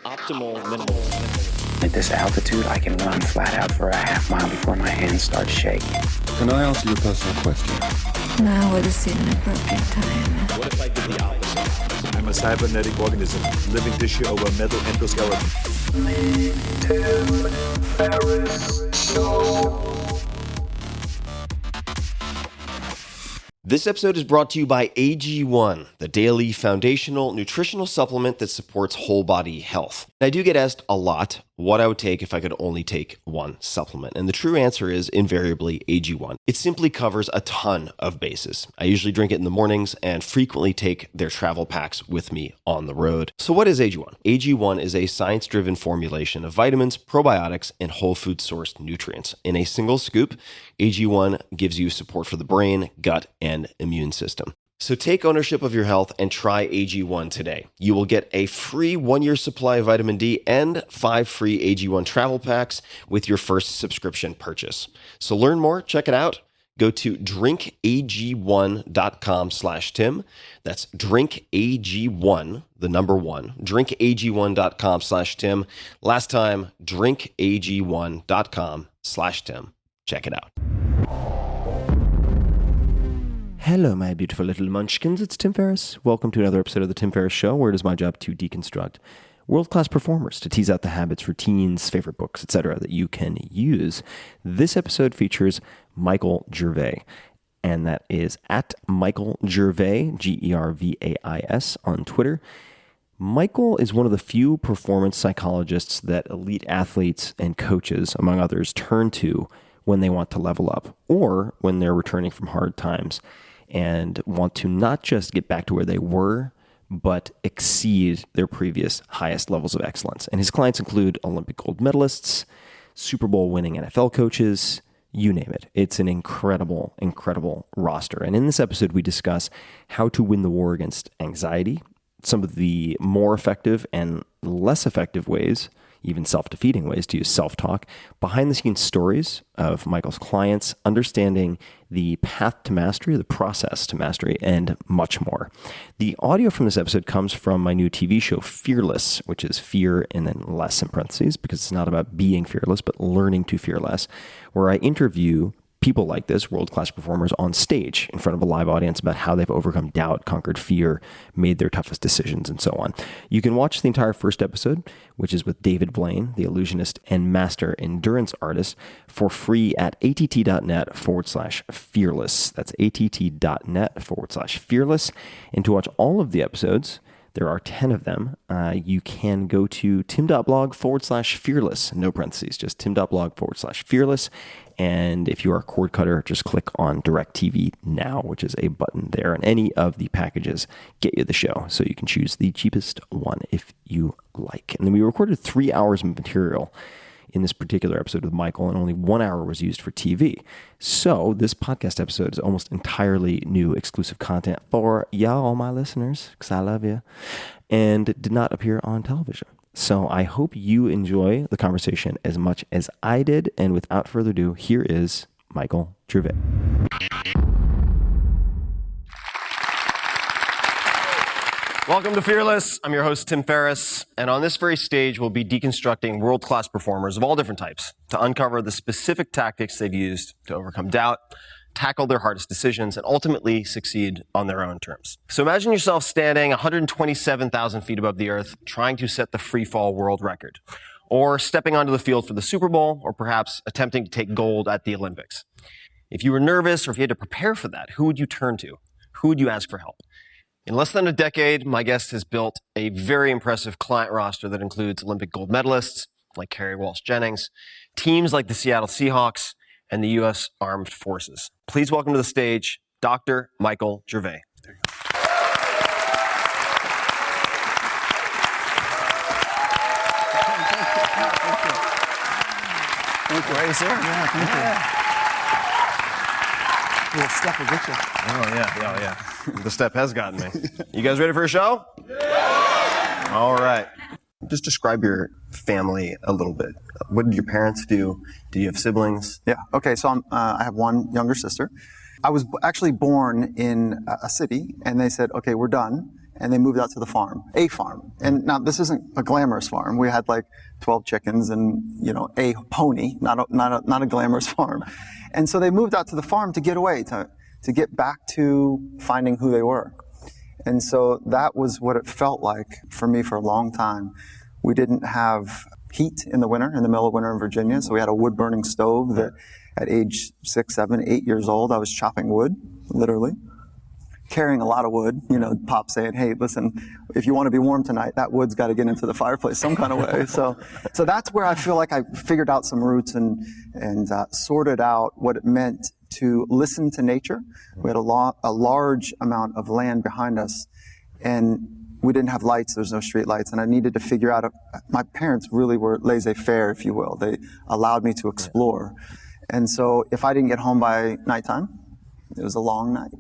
optimal minimalism. At this altitude, I can run flat out for a half mile before my hands start shaking. Can I ask you a personal question? Now would seem an appropriate time. What if I did the opposite? I'm a cybernetic organism, living tissue over a metal endoskeleton. This episode is brought to you by AG1, the daily foundational nutritional supplement that supports whole body health. And I do get asked a lot what I would take if I could only take one supplement. And the true answer is invariably AG1. It simply covers a ton of bases. I usually drink it in the mornings and frequently take their travel packs with me on the road. So what is AG1? AG1 is a science-driven formulation of vitamins, probiotics, and whole food sourced nutrients. In a single scoop, AG1 gives you support for the brain, gut, and immune system. So take ownership of your health and try AG1 today. You will get a free 1-year supply of vitamin D and 5 free AG1 travel packs with your first subscription purchase. So learn more, check it out. Go to drinkag1.com/Tim. That's drinkag1, the number 1, drinkag1.com/Tim. Last time, drinkag1.com/Tim. Check it out. Hello, my beautiful little munchkins. It's Tim Ferriss. Welcome to another episode of The Tim Ferriss Show, where it is my job to deconstruct world-class performers, to tease out the habits, routines, favorite books, etc. that you can use. This episode features Michael Gervais, and that is at Michael Gervais, Gervais on Twitter. Michael is one of the few performance psychologists that elite athletes and coaches, among others, turn to when they want to level up or when they're returning from hard times and want to not just get back to where they were, but exceed their previous highest levels of excellence. And his clients include Olympic gold medalists, Super Bowl winning NFL coaches, you name it. It's an incredible, incredible roster. And in this episode, we discuss how to win the war against anxiety, some of the more effective and less effective ways, even self-defeating ways to use self-talk, behind-the-scenes stories of Michael's clients, understanding the path to mastery, the process to mastery, and much more. The audio from this episode comes from my new TV show, Fearless, which is fear and then less in parentheses, because it's not about being fearless, but learning to fear less, where I interview people like this, world-class performers, on stage in front of a live audience about how they've overcome doubt, conquered fear, made their toughest decisions, and so on. You can watch the entire first episode, which is with David Blaine, the illusionist and master endurance artist, for free at att.net/fearless. That's att.net/fearless. And to watch all of the episodes, there are 10 of them. You can go to tim.blog/fearless, no parentheses, just tim.blog/fearless. And if you are a cord cutter, just click on DIRECTV Now, which is a button there. And any of the packages get you the show. So you can choose the cheapest one if you like. And then we recorded 3 hours of material in this particular episode with Michael, and only 1 hour was used for TV. So this podcast episode is almost entirely new exclusive content for y'all, my listeners, because I love you, and it did not appear on television. So I hope you enjoy the conversation as much as I did. And without further ado, here is Michael Gervais. Welcome to Fearless. I'm your host, Tim Ferriss. And on this very stage, we'll be deconstructing world-class performers of all different types to uncover the specific tactics they've used to overcome doubt, tackle their hardest decisions, and ultimately succeed on their own terms. So imagine yourself standing 127,000 feet above the earth, trying to set the free fall world record, or stepping onto the field for the Super Bowl, or perhaps attempting to take gold at the Olympics. If you were nervous or if you had to prepare for that, who would you turn to? Who would you ask for help? In less than a decade, my guest has built a very impressive client roster that includes Olympic gold medalists like Kerry Walsh-Jennings, teams like the Seattle Seahawks, and the U.S. Armed Forces. Please welcome to the stage, Dr. Michael Gervais. There you go. Thank you. Right, sir? Yeah, thank you. Little step will get you. Oh, yeah. The step has gotten me. You guys ready for a show? Yeah! All right. Just describe your family a little bit. What did your parents do? Do you have siblings? Yeah. Okay. So I have one younger sister. I was actually born in a city, and they said, "Okay, we're done." and they moved out to the farm, a farm. And now this isn't a glamorous farm. We had like 12 chickens and, a pony, not a glamorous farm. And so they moved out to the farm to get away, to get back to finding who they were. And so that was what it felt like for me for a long time. We didn't have heat in the winter, in the middle of winter in Virginia. So we had a wood burning stove that at age 6, 7, 8 years old, I was chopping wood, literally. Carrying a lot of wood, Pop saying, hey, listen, if you want to be warm tonight, that wood's got to get into the fireplace some kind of way. So that's where I feel like I figured out some roots and sorted out what it meant to listen to nature. We had a large amount of land behind us, and we didn't have lights. There was no street lights, and I needed to figure out. My parents really were laissez-faire, if you will. They allowed me to explore. And so if I didn't get home by nighttime, it was a long night.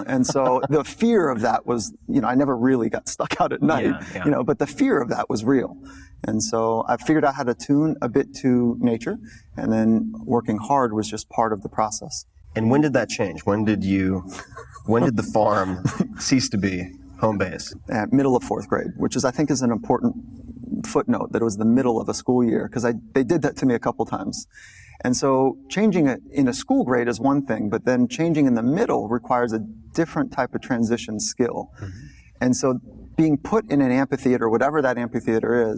And so the fear of that was, I never really got stuck out at night, but the fear of that was real. And so I figured out how to tune a bit to nature, and then working hard was just part of the process. And when did that change? When did the farm cease to be home base? Middle of 4th grade, which I think is an important footnote, that it was the middle of a school year, because they did that to me a couple times. And so changing it in a school grade is one thing, but then changing in the middle requires a different type of transition skill. Mm-hmm. And so being put in an amphitheater, whatever that amphitheater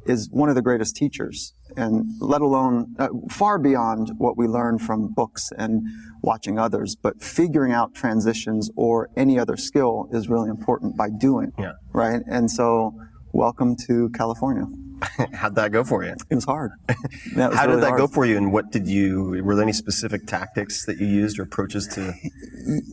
is one of the greatest teachers, and let alone far beyond what we learn from books and watching others, but figuring out transitions or any other skill is really important by doing, right? And so welcome to California. How'd that go for you? It was hard. How did that go for you, and were there any specific tactics that you used or approaches to?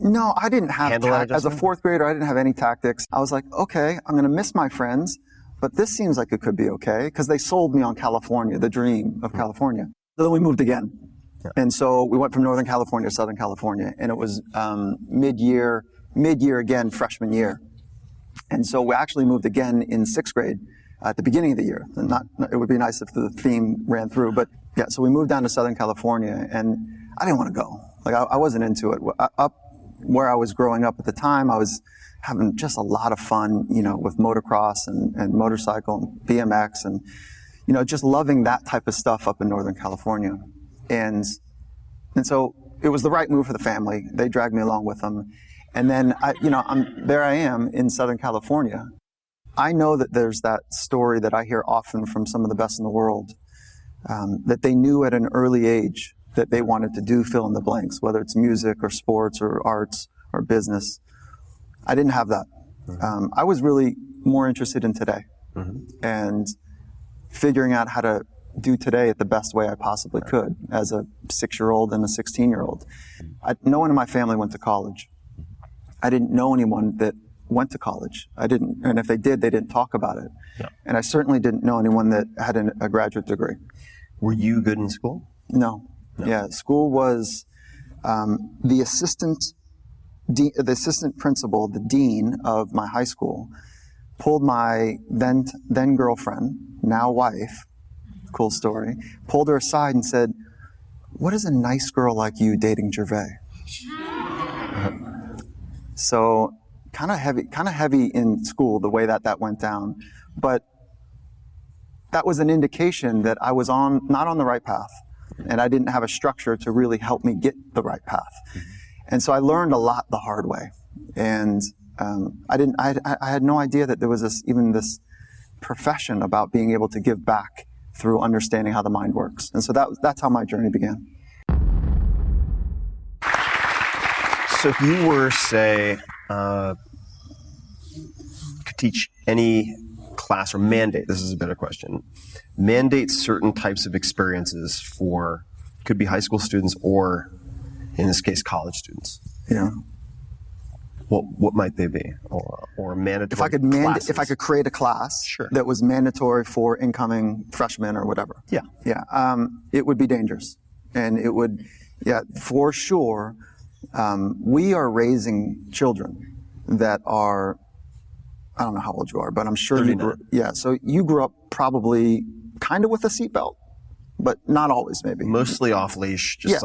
No, I didn't have as a 4th grader, I didn't have any tactics. I was like, okay, I'm going to miss my friends, but this seems like it could be okay, because they sold me on California, the dream of California. So then we moved again. Yeah. And so we went from Northern California to Southern California, and it was mid-year again, freshman year. And so we actually moved again in 6th grade. At the beginning of the year. It would be nice if the theme ran through, but yeah, so we moved down to Southern California, and I didn't want to go. Like, I wasn't into it. Up where I was growing up at the time, I was having just a lot of fun, with motocross and motorcycle and BMX and, just loving that type of stuff up in Northern California. And so it was the right move for the family. They dragged me along with them. And then, there I am in Southern California. I know that there's that story that I hear often from some of the best in the world, that they knew at an early age that they wanted to do fill in the blanks, whether it's music or sports or arts or business. I didn't have that. I was really more interested in today, and figuring out how to do today the best way I possibly could as a 6-year-old and a 16-year-old. No one in my family went to college. I didn't know anyone that went to college. And if they did, they didn't talk about it. Yeah. And I certainly didn't know anyone that had a graduate degree. Were you good in school? No. Yeah, school was the assistant principal, the dean of my high school, pulled my then girlfriend, now wife, cool story, pulled her aside and said, "What is a nice girl like you dating Gervais?" So kind of heavy in school, the way that went down. But that was an indication that I was not on the right path, and I didn't have a structure to really help me get the right path. And so I learned a lot the hard way. And I had no idea that there was even this profession about being able to give back through understanding how the mind works. And so that's how my journey began. So if you were, say, could teach any class, or mandate, this is a better question, mandate certain types of experiences for, could be high school students or, in this case, college students. Yeah. What might they be? Or mandatory classes? If I could create a class that was mandatory for incoming freshmen or whatever. Yeah. Yeah. It would be dangerous. And it would, for sure, we are raising children that are, I don't know how old you are, but I'm sure 39. so you grew up probably kind of with a seatbelt, but not always, maybe. Mostly off leash, just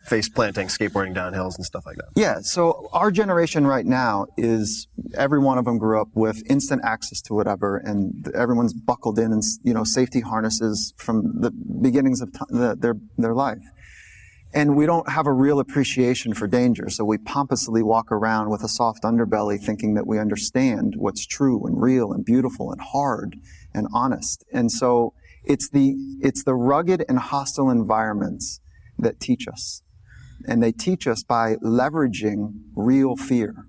face planting, skateboarding down hills and stuff like that. Yeah, so our generation right now is, every one of them grew up with instant access to whatever, and everyone's buckled in and, safety harnesses from the beginnings of their life. And we don't have a real appreciation for danger, so we pompously walk around with a soft underbelly thinking that we understand what's true and real and beautiful and hard and honest. And so it's the rugged and hostile environments that teach us. And they teach us by leveraging real fear.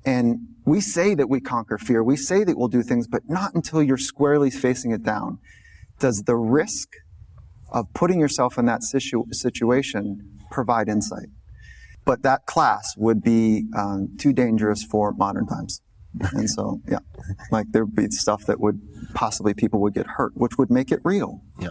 And we say that we conquer fear. We say that we'll do things, but not until you're squarely facing it down. Does the risk of putting yourself in that situation provide insight? But that class would be too dangerous for modern times. And so, yeah, like there'd be stuff that would people would get hurt, which would make it real. Yeah.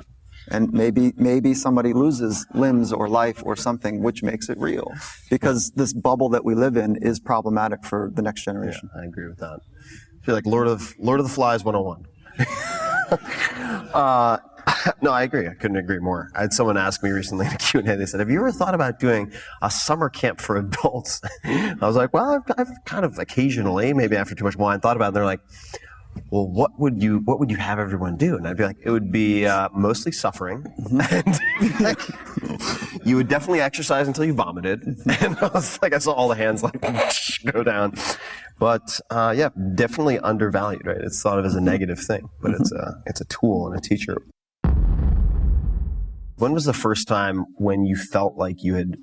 And maybe somebody loses limbs or life or something, which makes it real, because this bubble that we live in is problematic for the next generation. Yeah, I agree with that. I feel like Lord of the Flies 101. No, I agree. I couldn't agree more. I had someone ask me recently in a Q&A, they said, have you ever thought about doing a summer camp for adults? I was like, well, I've kind of occasionally, maybe after too much wine, thought about it. And they're like, well, what would you have everyone do? And I'd be like, it would be mostly suffering. Mm-hmm. And you would definitely exercise until you vomited. And I was like, I saw all the hands like go down. But yeah, definitely undervalued, right? It's thought of as a negative thing, but it's a tool and a teacher. When was the first time when you felt like you had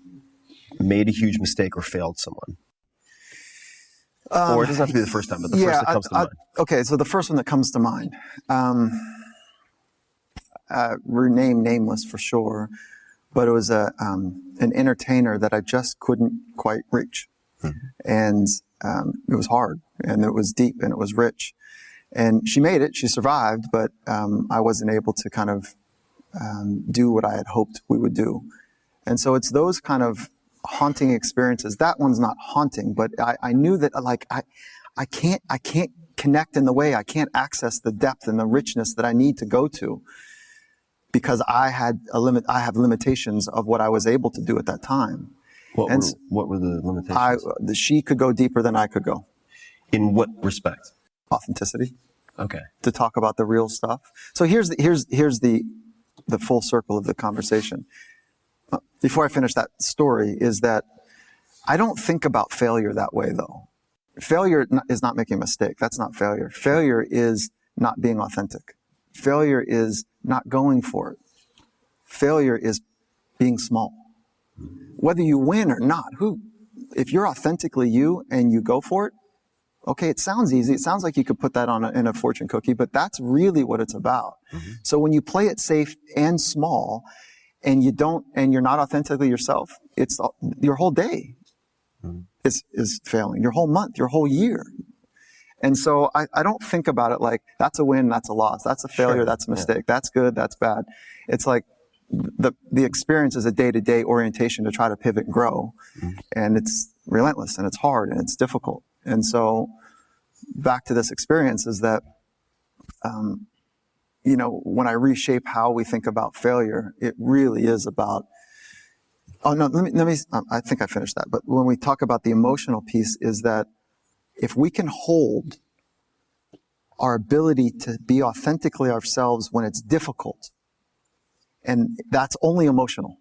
made a huge mistake or failed someone? Or it doesn't have to be the first time, but the first that comes to mind. Okay, so the first one that comes to mind, rename nameless for sure, but it was an entertainer that I just couldn't quite reach. Mm-hmm. And it was hard, and it was deep, and it was rich. And she made it, she survived, but I wasn't able to kind of do what I had hoped we would do. And so it's those kind of haunting experiences. That one's not haunting, but I knew that like I can't connect in the way, I can't access the depth and the richness that I need to go to, because I have limitations of what I was able to do at that time. What were the limitations? She could go deeper than I could go. In what respect? Authenticity. Okay. To talk about the real stuff. So here's the full circle of the conversation. Before I finish that story, is that I don't think about failure that way, though. Failure is not making a mistake. That's not failure. Failure is not being authentic. Failure is not going for it. Failure is being small. Whether you win or not, if you're authentically you and you go for it, okay, it sounds easy. It sounds like you could put that in a fortune cookie, but that's really what it's about. Mm-hmm. So when you play it safe and small, and you're not authentically yourself, it's your whole day is failing, your whole month, your whole year. And so I don't think about it like that's a win, that's a loss, that's a failure, that's a mistake, that's good, that's bad. It's like the experience is a day-to-day orientation to try to pivot and grow. Mm-hmm. And it's relentless and it's hard and it's difficult. And so back to this experience is that, when I reshape how we think about failure, it really is about, I think I finished that. But when we talk about the emotional piece, is that if we can hold our ability to be authentically ourselves when it's difficult, and that's only emotional.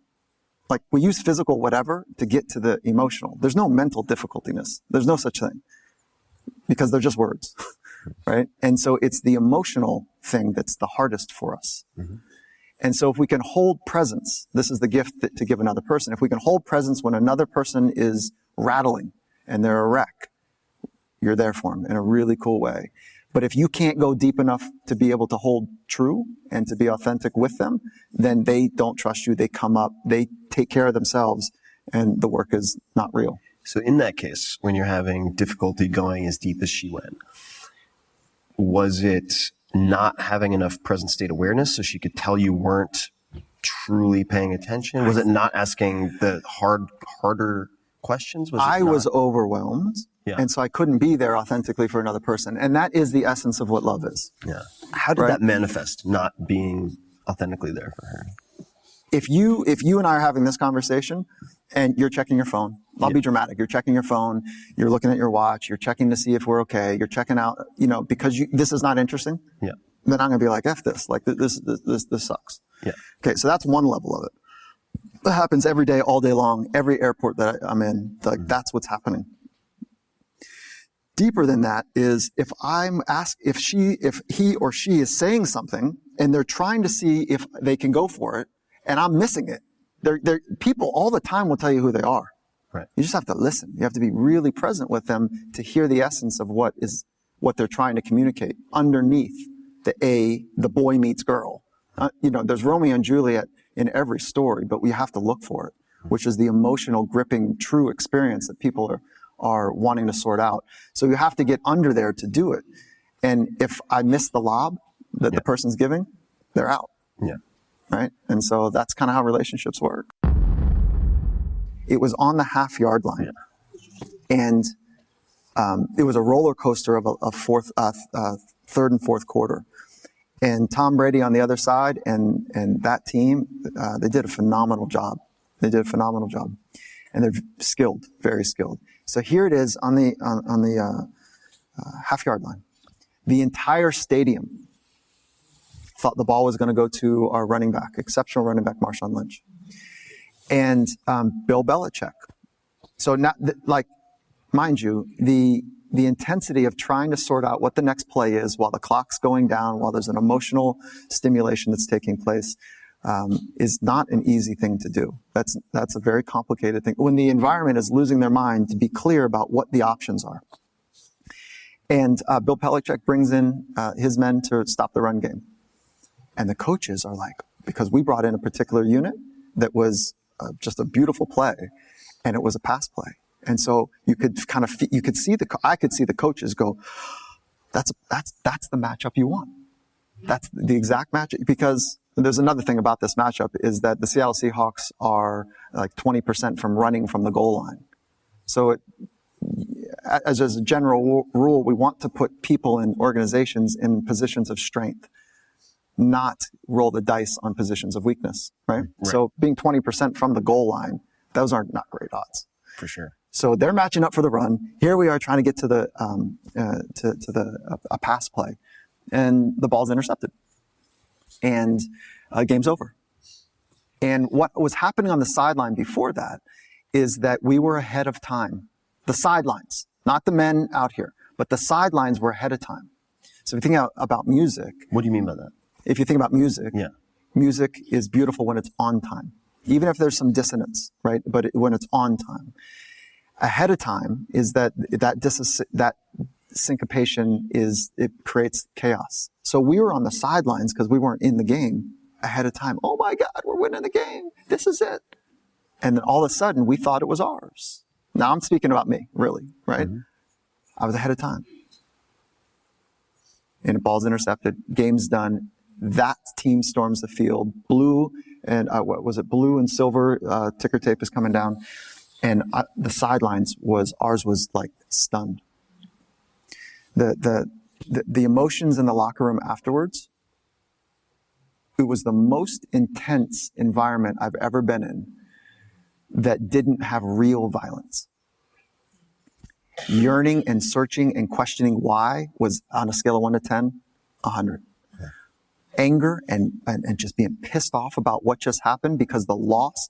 Like we use physical whatever to get to the emotional. There's no mental difficultiness. There's no such thing, because they're just words. Right? And so it's the emotional thing that's the hardest for us. Mm-hmm. And so if we can hold presence, this is the gift to give another person. If we can hold presence when another person is rattling and they're a wreck, you're there for them in a really cool way. But if you can't go deep enough to be able to hold true and to be authentic with them, then they don't trust you. They come up, they take care of themselves, and the work is not real. So in that case, when you're having difficulty going as deep as she went, was it not having enough present state awareness so she could tell you weren't truly paying attention? Was it not asking the harder questions? I was overwhelmed, and so I couldn't be there authentically for another person. And that is the essence of what love is. Yeah. How did that manifest, not being authentically there for her. If you and I are having this conversation and you're checking your phone, I'll be dramatic. You're checking your phone, you're looking at your watch, you're checking to see if we're okay, you're checking out, because this is not interesting. Yeah. Then I'm going to be like, F this, like this sucks. Yeah. Okay. So that's one level of it. That happens every day, all day long, every airport that I'm in, like that's what's happening. Deeper than that is if I'm asked, if he or she is saying something and they're trying to see if they can go for it and I'm missing it. People all the time will tell you who they are. Right. You just have to listen. You have to be really present with them to hear the essence of what they're trying to communicate underneath the boy meets girl. There's Romeo and Juliet in every story, but we have to look for it, which is the emotional, gripping, true experience that people are wanting to sort out. So you have to get under there to do it. And if I miss the lob that the person's giving, they're out. Yeah. Right? And so that's kind of how relationships work. It was on the half-yard line. Yeah. And it was a roller coaster of a third and fourth quarter. And Tom Brady on the other side and that team, they did a phenomenal job. And they're skilled, very skilled. So here it is on the half-yard line. The entire stadium thought the ball was going to go to our running back, exceptional running back, Marshawn Lynch. And Bill Belichick. So mind you, the intensity of trying to sort out what the next play is while the clock's going down, while there's an emotional stimulation that's taking place, is not an easy thing to do. That's a very complicated thing. When the environment is losing their mind, to be clear about what the options are. And Bill Belichick brings in his men to stop the run game. And the coaches are like, because we brought in a particular unit that was just a beautiful play, and it was a pass play. And so I could see the coaches go, that's the matchup you want. That's the exact matchup. Because there's another thing about this matchup is that the Seattle Seahawks are like 20% from running from the goal line. So as a general rule, we want to put people and organizations in positions of strength, not roll the dice on positions of weakness, right? So being 20% from the goal line, those are not great odds. For sure. So they're matching up for the run. Here we are trying to get to the a pass play, and the ball's intercepted, and game's over. And what was happening on the sideline before that is that we were ahead of time. The sidelines, not the men out here, but the sidelines were ahead of time. So if you think about music. What do you mean by that? If you think about music, music is beautiful when it's on time, even if there's some dissonance, right? But when it's on time. Ahead of time is that syncopation it creates chaos. So we were on the sidelines because we weren't in the game ahead of time. Oh my God, we're winning the game. This is it. And then all of a sudden we thought it was ours. Now I'm speaking about me, really, right? Mm-hmm. I was ahead of time. And the ball's intercepted, game's done. That team storms the field. Blue and blue and silver ticker tape is coming down. And the sidelines ours was like stunned. The emotions in the locker room afterwards, it was the most intense environment I've ever been in that didn't have real violence. Yearning and searching and questioning why was on a scale of 1 to 10, 100. Anger and just being pissed off about what just happened because the loss,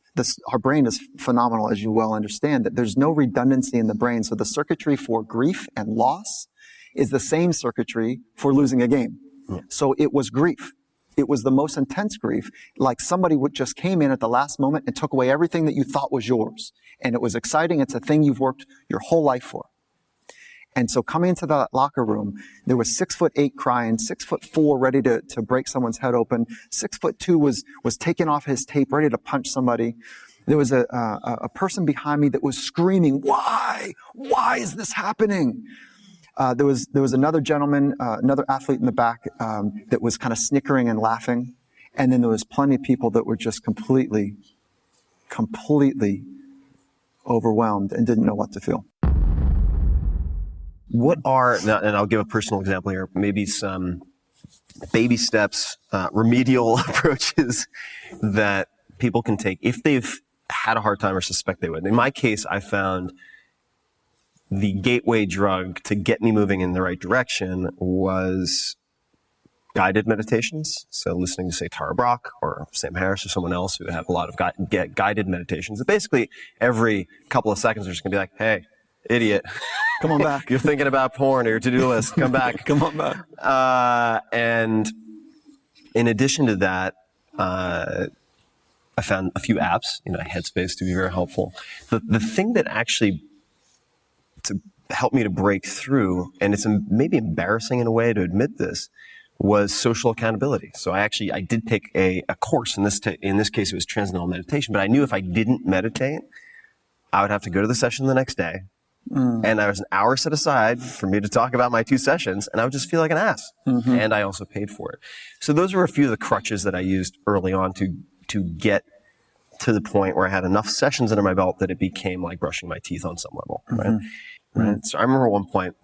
our brain is phenomenal, as you well understand, that there's no redundancy in the brain. So the circuitry for grief and loss is the same circuitry for losing a game. Yeah. So it was grief. It was the most intense grief, like somebody just came in at the last moment and took away everything that you thought was yours. And it was exciting. It's a thing you've worked your whole life for. And so coming into the locker room, there was 6'8" crying, 6'4" ready to break someone's head open. 6'2" was taking off his tape, ready to punch somebody. There was a person behind me that was screaming, "Why? Why is this happening?" There was another gentleman, another athlete in the back that was kind of snickering and laughing. And then there was plenty of people that were just completely overwhelmed and didn't know what to feel. What are, and I'll give a personal example here, maybe some baby steps, remedial approaches that people can take if they've had a hard time or suspect they would. In my case, I found the gateway drug to get me moving in the right direction was guided meditations. So listening to, say, Tara Brach or Sam Harris or someone else who have a lot of guided meditations. And basically, every couple of seconds, they're just going to be like, hey, idiot. Come on back. You're thinking about porn or your to-do list. Come back. Come on back. And in addition to that, I found a few apps, Headspace to be very helpful. The thing that actually to help me to break through, and it's maybe embarrassing in a way to admit this, was social accountability. So I did take a course. In this case, it was transcendental meditation. But I knew if I didn't meditate, I would have to go to the session the next day. And there was an hour set aside for me to talk about my 2 sessions, and I would just feel like an ass. And I also paid for it. So those were a few of the crutches that I used early on to get to the point where I had enough sessions under my belt that it became like brushing my teeth on some level. Right? So I remember at one point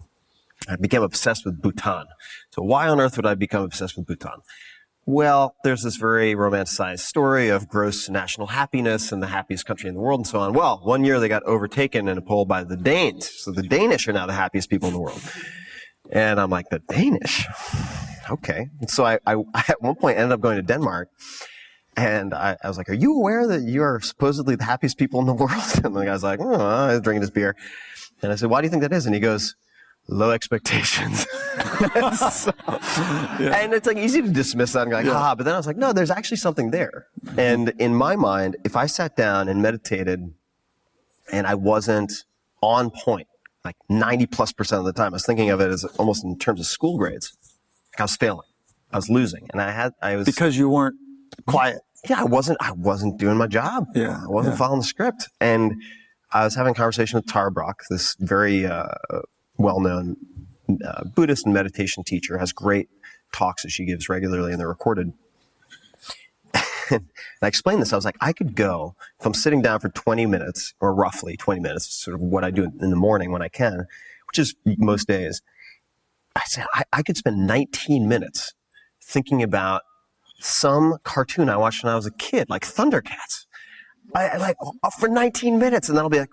I became obsessed with Bhutan. So why on earth would I become obsessed with Bhutan? Well, there's this very romanticized story of gross national happiness and the happiest country in the world and so on. Well, one year they got overtaken in a poll by the Danes. So the Danish are now the happiest people in the world. And I'm like, the Danish? Okay. And so I at one point ended up going to Denmark. And I was like, are you aware that you are supposedly the happiest people in the world? And the guy's like, I was drinking his beer. And I said, why do you think that is? And he goes, low expectations. And it's like easy to dismiss that and go like, but then I was like, no, there's actually something there. And in my mind, if I sat down and meditated and I wasn't on point, like 90+% of the time, I was thinking of it as almost in terms of school grades. Like I was failing. I was losing. And I was because you weren't quiet. Yeah, I wasn't doing my job. Yeah. I wasn't following the script. And I was having a conversation with Tara Brach, this very well-known Buddhist and meditation teacher, has great talks that she gives regularly, and they're recorded. And I explained this. I was like, I could go, if I'm sitting down for 20 minutes, or roughly 20 minutes, sort of what I do in the morning when I can, which is most days. I said, I could spend 19 minutes thinking about some cartoon I watched when I was a kid, like Thundercats. I like for 19 minutes, and then I'll be like,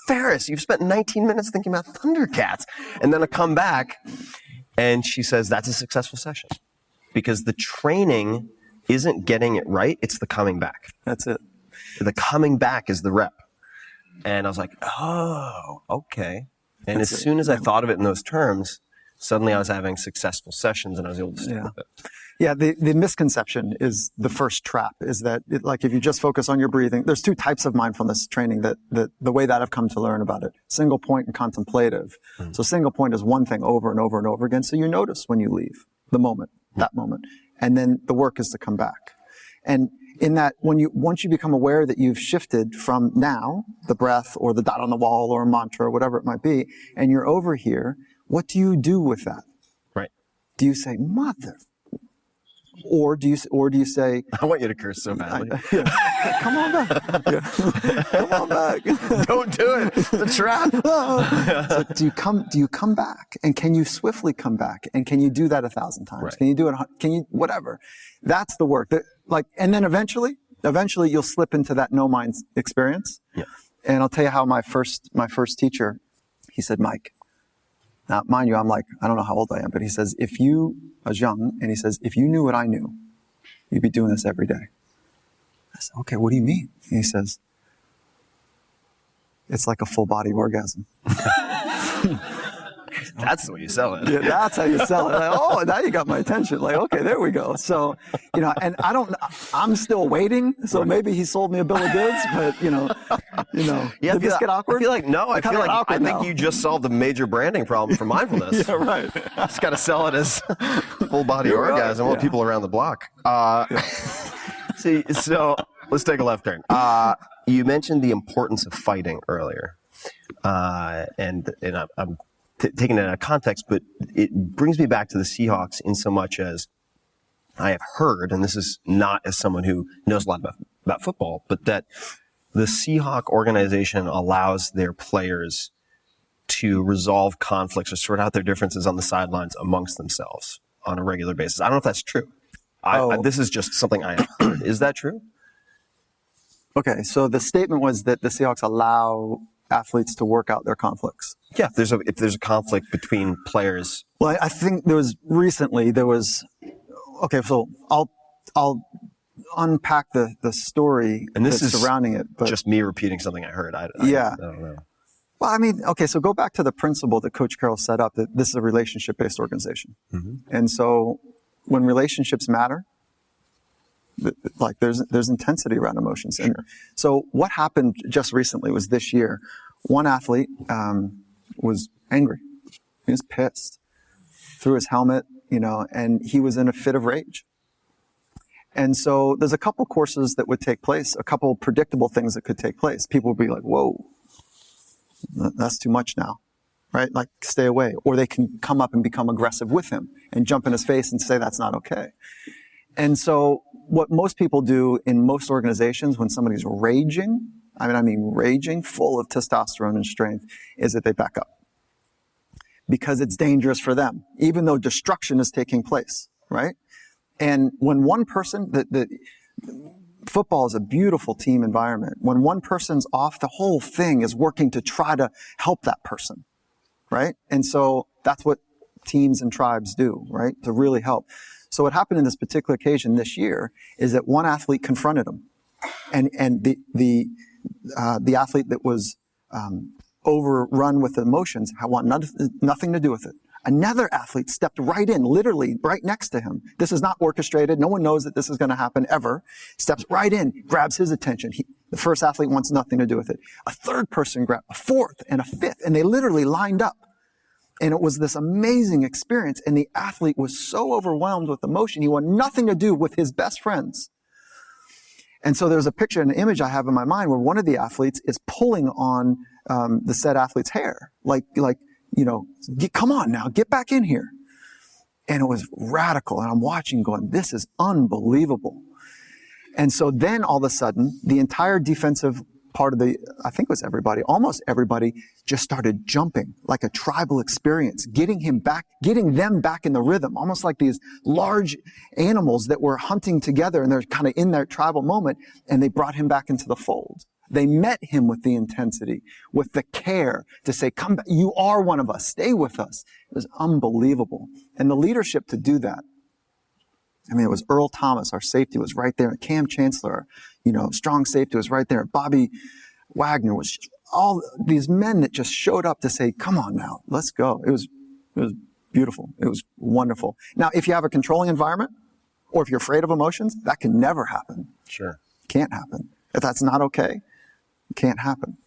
Ferris, you've spent 19 minutes thinking about Thundercats. And then I come back, and she says, that's a successful session. Because the training isn't getting it right, it's the coming back. That's it. The coming back is the rep. And I was like, oh, okay. And as soon as I thought of it in those terms, suddenly I was having successful sessions, and I was able to stick with it. Yeah, the misconception is the first trap, is that if you just focus on your breathing, there's 2 types of mindfulness training that the way that I've come to learn about it, single point and contemplative. So single point is one thing over and over and over again. So you notice when you leave the moment, that moment, and then the work is to come back. And in that, once you become aware that you've shifted from now, the breath or the dot on the wall or a mantra or whatever it might be, and you're over here, what do you do with that? Right. Do you say, mother? Or do you say, I want you to curse so badly. Come on back. Come on back. Don't do it. It's a trap. So do you come back? And can you swiftly come back? And can you do that 1,000 times? Right. Can you do it? Whatever. That's the work. And then eventually you'll slip into that no mind experience. Yeah. And I'll tell you how my first teacher, he said, Mike, now, mind you, I'm like, I don't know how old I am, but he says, I was young, and he says, if you knew what I knew, you'd be doing this every day. I said, okay, what do you mean? And he says, it's like a full body orgasm. That's the way you sell it. Yeah, that's how you sell it. Like, oh, now you got my attention. Like, okay, there we go. So, and I'm still waiting. So maybe he sold me a bill of goods, but Yeah, did this get awkward? I think you just solved a major branding problem for mindfulness. Yeah, right. Just got to sell it as full body orgasm. I want people around the block. So let's take a left turn. You mentioned the importance of fighting earlier, and I'm taking it out of context, but it brings me back to the Seahawks in so much as I have heard, and this is not as someone who knows a lot about football, but that the Seahawk organization allows their players to resolve conflicts or sort out their differences on the sidelines amongst themselves. on a regular basis. I don't know if that's true. This is just something I have heard. Is that true? Okay, so the statement was that the Seahawks allow athletes to work out their conflicts. Yeah, if there's a conflict between players. Well, I think there was okay, so I'll unpack the story and this that's is surrounding it. But just me repeating something I heard. I don't know. Well, I mean, okay, so go back to the principle that Coach Carroll set up, that this is a relationship-based organization. Mm-hmm. And so when relationships matter, like there's intensity around emotions. Sure. And so what happened just recently was this year, one athlete was angry. He was pissed, threw his helmet, and he was in a fit of rage. And so there's a couple courses that would take place, a couple predictable things that could take place. People would be like, whoa, that's too much now, right? Like, stay away. Or they can come up and become aggressive with him and jump in his face and say that's not okay. And so what most people do in most organizations when somebody's raging, I mean raging, full of testosterone and strength, is that they back up. Because it's dangerous for them, even though destruction is taking place, right? And when one person, football is a beautiful team environment. When one person's off, the whole thing is working to try to help that person, right? And so that's what teams and tribes do, right? To really help. So what happened in this particular occasion this year is that one athlete confronted him, and the athlete that was overrun with emotions want nothing to do with it. Another athlete stepped right in, literally right next to him. This is not orchestrated. No one knows that this is going to happen ever. Steps right in, grabs his attention. The first athlete wants nothing to do with it. A third person grabbed, a fourth and a fifth, and they literally lined up. And it was this amazing experience. And the athlete was so overwhelmed with emotion, he wanted nothing to do with his best friends. And so there's a picture, an image I have in my mind where one of the athletes is pulling on the said athlete's hair, come on now, get back in here. And it was radical. And I'm watching going, this is unbelievable. And so then all of a sudden, the entire defensive part of I think it was everybody, almost everybody just started jumping like a tribal experience, getting them back in the rhythm, almost like these large animals that were hunting together and they're kind of in their tribal moment, and they brought him back into the fold. They met him with the intensity, with the care to say, come back, you are one of us, stay with us. It was unbelievable. And the leadership to do that, it was Earl Thomas, our safety was right there. Cam Chancellor, strong safety was right there. Bobby Wagner was all these men that just showed up to say, come on now, let's go. It was beautiful. It was wonderful. Now, if you have a controlling environment or if you're afraid of emotions, that can never happen. Sure. Can't happen. If that's not okay, it can't happen.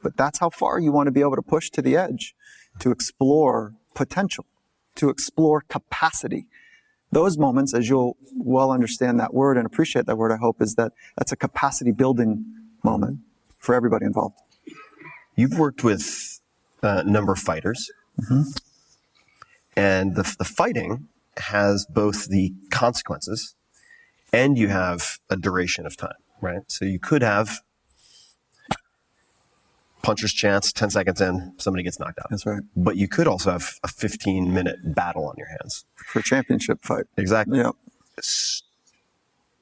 But that's how far you want to be able to push to the edge, to explore potential, to explore capacity. Those moments, as you'll well understand that word and appreciate that word, I hope, is that's a capacity building moment for everybody involved. You've worked with a number of fighters, mm-hmm. and the fighting has both the consequences and you have a duration of time, right? So you could have puncher's chance, 10 seconds in, somebody gets knocked out. That's right. But you could also have a 15-minute battle on your hands. For a championship fight. Exactly. Yep.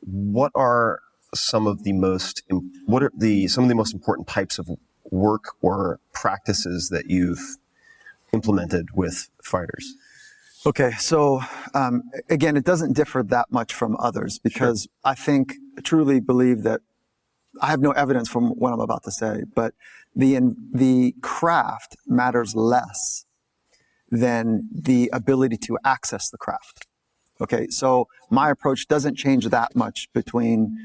What are some of the most important types of work or practices that you've implemented with fighters? Okay, so again, it doesn't differ that much from others because sure. I truly believe that I have no evidence from what I'm about to say, but the craft matters less than the ability to access the craft. Okay, so my approach doesn't change that much between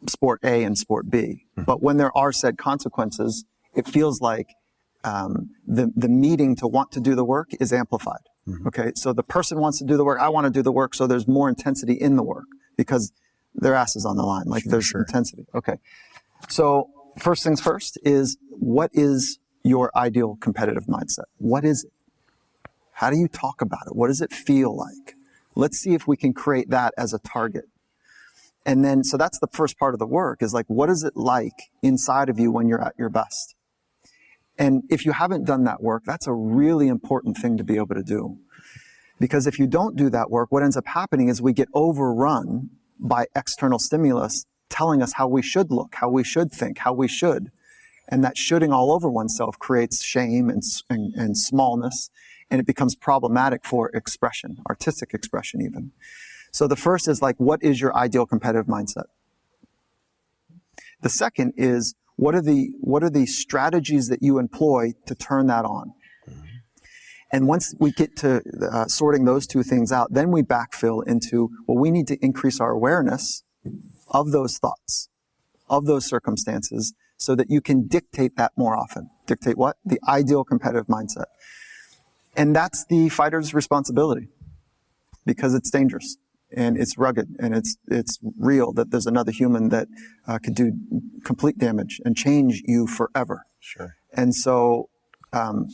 sport A and sport B. Mm-hmm. But when there are said consequences, it feels like the meeting to want to do the work is amplified. Mm-hmm. Okay, so the person wants to do the work, I want to do the work, so there's more intensity in the work because their ass is on the line. Like there's sure. intensity. Okay, so first things first is, what is your ideal competitive mindset? What is it? How do you talk about it? What does it feel like? Let's see if we can create that as a target. And then, so that's the first part of the work is like, what is it like inside of you when you're at your best? And if you haven't done that work, that's a really important thing to be able to do. Because if you don't do that work, what ends up happening is we get overrun by external stimulus telling us how we should look, how we should think, how we should. And that shoulding all over oneself creates shame and smallness, and it becomes problematic for expression, artistic expression even. So the first is like, what is your ideal competitive mindset? The second is, what are the strategies that you employ to turn that on? And once we get to sorting those two things out, then we backfill into, well, we need to increase our awareness of those thoughts, of those circumstances, so that you can dictate that more often. Dictate what? The ideal competitive mindset. And that's the fighter's responsibility, because it's dangerous and it's rugged and it's real that there's another human that could do complete damage and change you forever. Sure. And so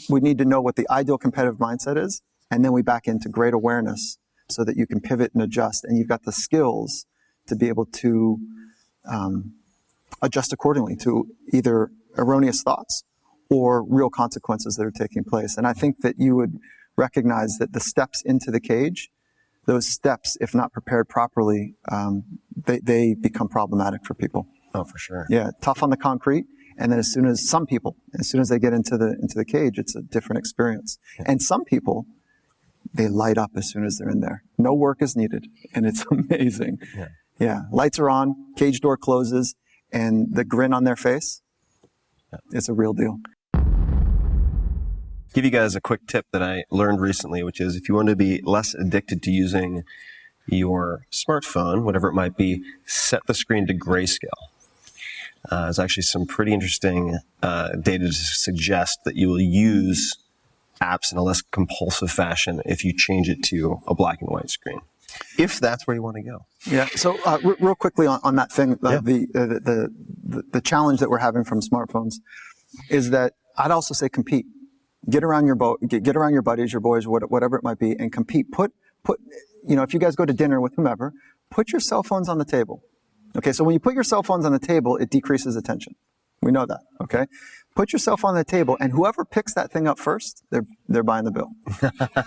we need to know what the ideal competitive mindset is, and then we back into great awareness so that you can pivot and adjust, and you've got the skills to be able to adjust accordingly to either erroneous thoughts or real consequences that are taking place. And I think that you would recognize that the steps into the cage, those steps, if not prepared properly, they become problematic for people. Oh, for sure. Yeah, tough on the concrete. And then as soon as they get into the cage, it's a different experience. Yeah. And some people, they light up as soon as they're in there. No work is needed, and it's amazing. Yeah. Yeah, lights are on, cage door closes, and the grin on their face, it's a real deal. Give you guys a quick tip that I learned recently, which is if you want to be less addicted to using your smartphone, whatever it might be, set the screen to grayscale. There's actually some pretty interesting data to suggest that you will use apps in a less compulsive fashion if you change it to a black and white screen, if that's where you want to go. Yeah. So real quickly on that thing, the challenge that we're having from smartphones is that I'd also say compete. Get around your buddies, your boys, whatever it might be, and compete. Put if you guys go to dinner with whomever, put your cell phones on the table. Okay, so when you put your cell phones on the table, it decreases attention. We know that, okay? Put your cell phone on the table, and whoever picks that thing up first, they're buying the bill,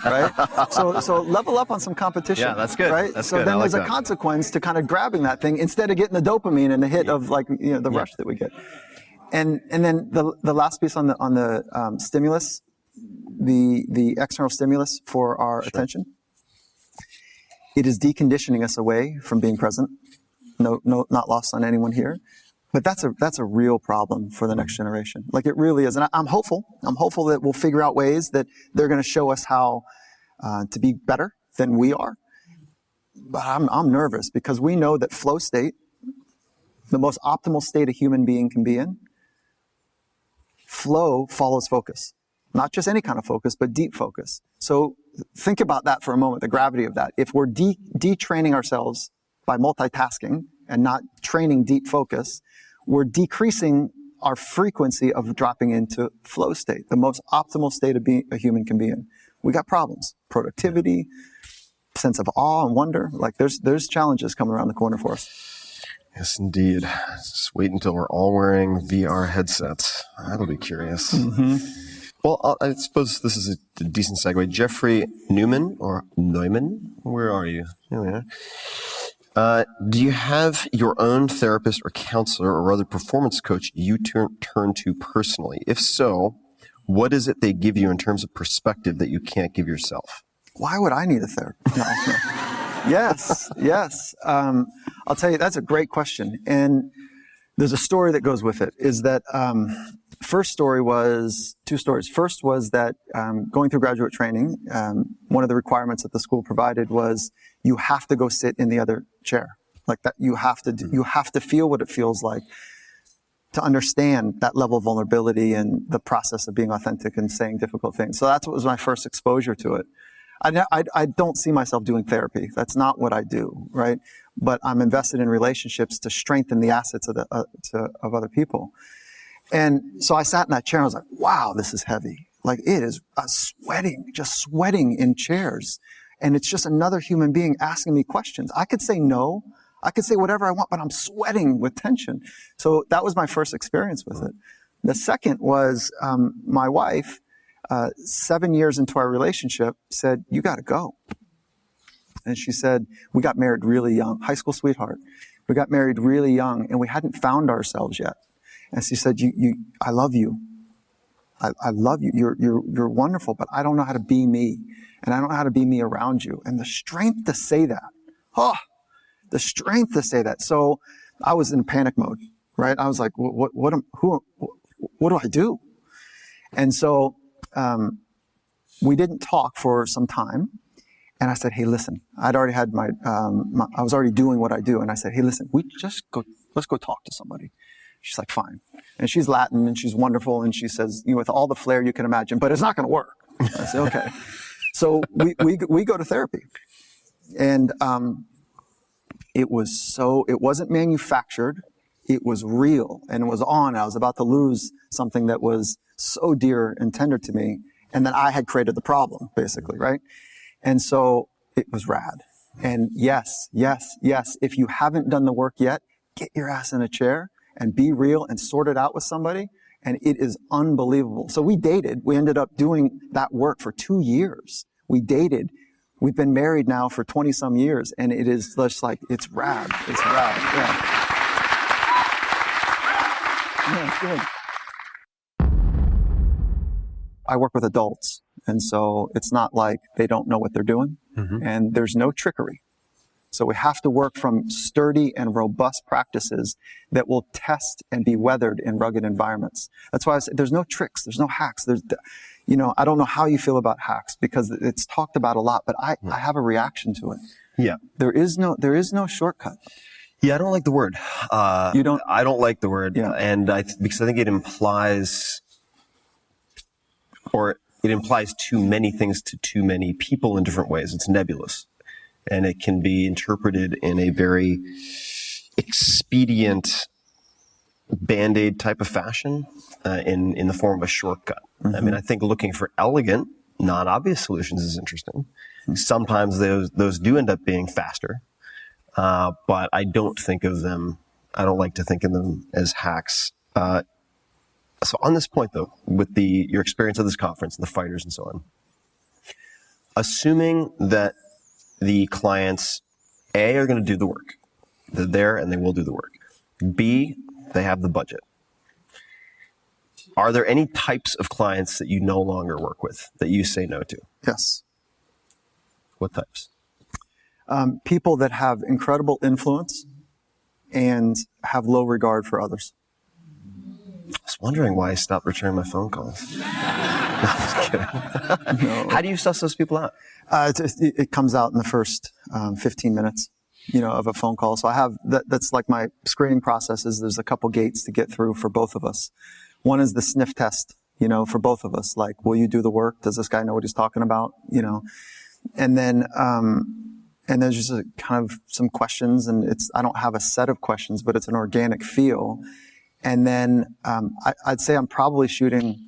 right? So level up on some competition. Yeah, that's good. Right? That's so good. then there's a consequence to kind of grabbing that thing instead of getting the dopamine and the hit of the rush that we get. And then the last piece on the stimulus, the external stimulus for our attention, it is deconditioning us away from being present. No, not lost on anyone here, but that's a real problem for the next generation. Like it really is, and I'm hopeful. I'm hopeful that we'll figure out ways that they're going to show us how to be better than we are. But I'm nervous because we know that flow state, the most optimal state a human being can be in, flow follows focus. Not just any kind of focus, but deep focus. So think about that for a moment, the gravity of that. If we're detraining ourselves by multitasking and not training deep focus, we're decreasing our frequency of dropping into flow state, the most optimal state a human can be in. We got problems, productivity, sense of awe and wonder. Like there's challenges coming around the corner for us. Yes, indeed. Just wait until we're all wearing VR headsets. That'll be curious. Mm-hmm. Well, I suppose this is a decent segue. Jeffrey Neumann, where are you? Here we are. Do you have your own therapist or counselor or other performance coach you turn to personally? If so, what is it they give you in terms of perspective that you can't give yourself? Why would I need a therapist? No. Yes. I'll tell you, that's a great question. And there's a story that goes with it, is that first story was two stories. First was that going through graduate training, one of the requirements that the school provided was you have to go sit in the other chair. Like that, you have to feel what it feels like to understand that level of vulnerability and the process of being authentic and saying difficult things. So that's what was my first exposure to it. I don't see myself doing therapy. That's not what I do, right? But I'm invested in relationships to strengthen the assets of other people. And so I sat in that chair and I was like, wow, this is heavy. Like it is just sweating in chairs. And it's just another human being asking me questions. I could say no. I could say whatever I want, but I'm sweating with tension. So that was my first experience with it. The second was my wife 7 years into our relationship, said, "You got to go." And she said, "We got married really young, high school sweetheart. We got married really young, and we hadn't found ourselves yet." And she said, I love you. I love you. You're wonderful, but I don't know how to be me, and I don't know how to be me around you." And the strength to say that, the strength to say that. So I was in panic mode, right? I was like, what do I do? And so we didn't talk for some time. And I said, "Hey, listen," I'd already had I was already doing what I do. And I said, "Hey, listen, let's go talk to somebody." She's like, "Fine." And she's Latin and she's wonderful. And she says, with all the flair you can imagine, "But it's not going to work." I said, "Okay." So we go to therapy. And it wasn't manufactured. It was real, and it was on. I was about to lose something that was so dear and tender to me. And then I had created the problem, basically, right? And so it was rad. And yes, if you haven't done the work yet, get your ass in a chair and be real and sort it out with somebody. And it is unbelievable. So we dated. We ended up doing that work for 2 years. We dated. We've been married now for 20 some years. And it is just like, it's rad. It's rad. Yeah. Yeah, good. I work with adults. And so it's not like they don't know what they're doing. Mm-hmm. And there's no trickery. So we have to work from sturdy and robust practices that will test and be weathered in rugged environments. That's why I say there's no tricks, there's no hacks. I don't know how you feel about hacks because it's talked about a lot, but I have a reaction to it. Yeah. There is no shortcut. Yeah, I don't like the word. You don't? I don't like the word. Yeah. And because I think it implies too many things to too many people in different ways. It's nebulous. And it can be interpreted in a very expedient Band-Aid type of fashion in the form of a shortcut. Mm-hmm. I mean, I think looking for elegant, non-obvious solutions is interesting. Mm-hmm. Sometimes those do end up being faster, but I don't like to think of them as hacks. So on this point, though, with your experience of this conference and the fighters and so on, assuming that the clients, A, are going to do the work. They're there and they will do the work. B, they have the budget. Are there any types of clients that you no longer work with that you say no to? Yes. What types? People that have incredible influence and have low regard for others. I was wondering why I stopped returning my phone calls. No, I'm just kidding. No. How do you suss those people out? It comes out in the first 15 minutes, of a phone call. So I have that's like my screening process is there's a couple gates to get through for both of us. One is the sniff test, for both of us. Like, will you do the work? Does this guy know what he's talking about? And then there's just a kind of some questions, and I don't have a set of questions, but it's an organic feel. And then I'd say I'm probably shooting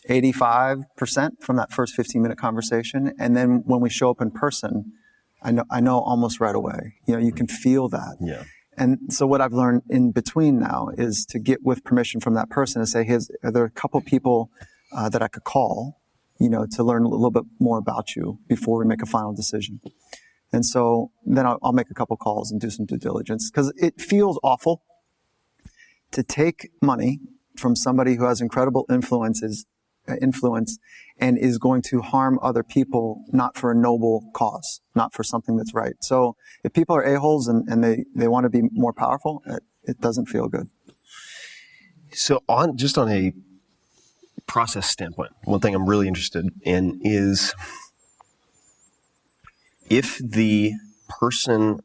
85% from that first 15-minute conversation. And then when we show up in person, I know almost right away. You can feel that. Yeah. And so what I've learned in between now is to get with permission from that person and say, are there a couple people that I could call, to learn a little bit more about you before we make a final decision. And so then I'll make a couple calls and do some due diligence because it feels awful to take money from somebody who has incredible influence and is going to harm other people, not for a noble cause, not for something that's right. So if people are a-holes and they want to be more powerful, it doesn't feel good. So on a process standpoint, one thing I'm really interested in is if the person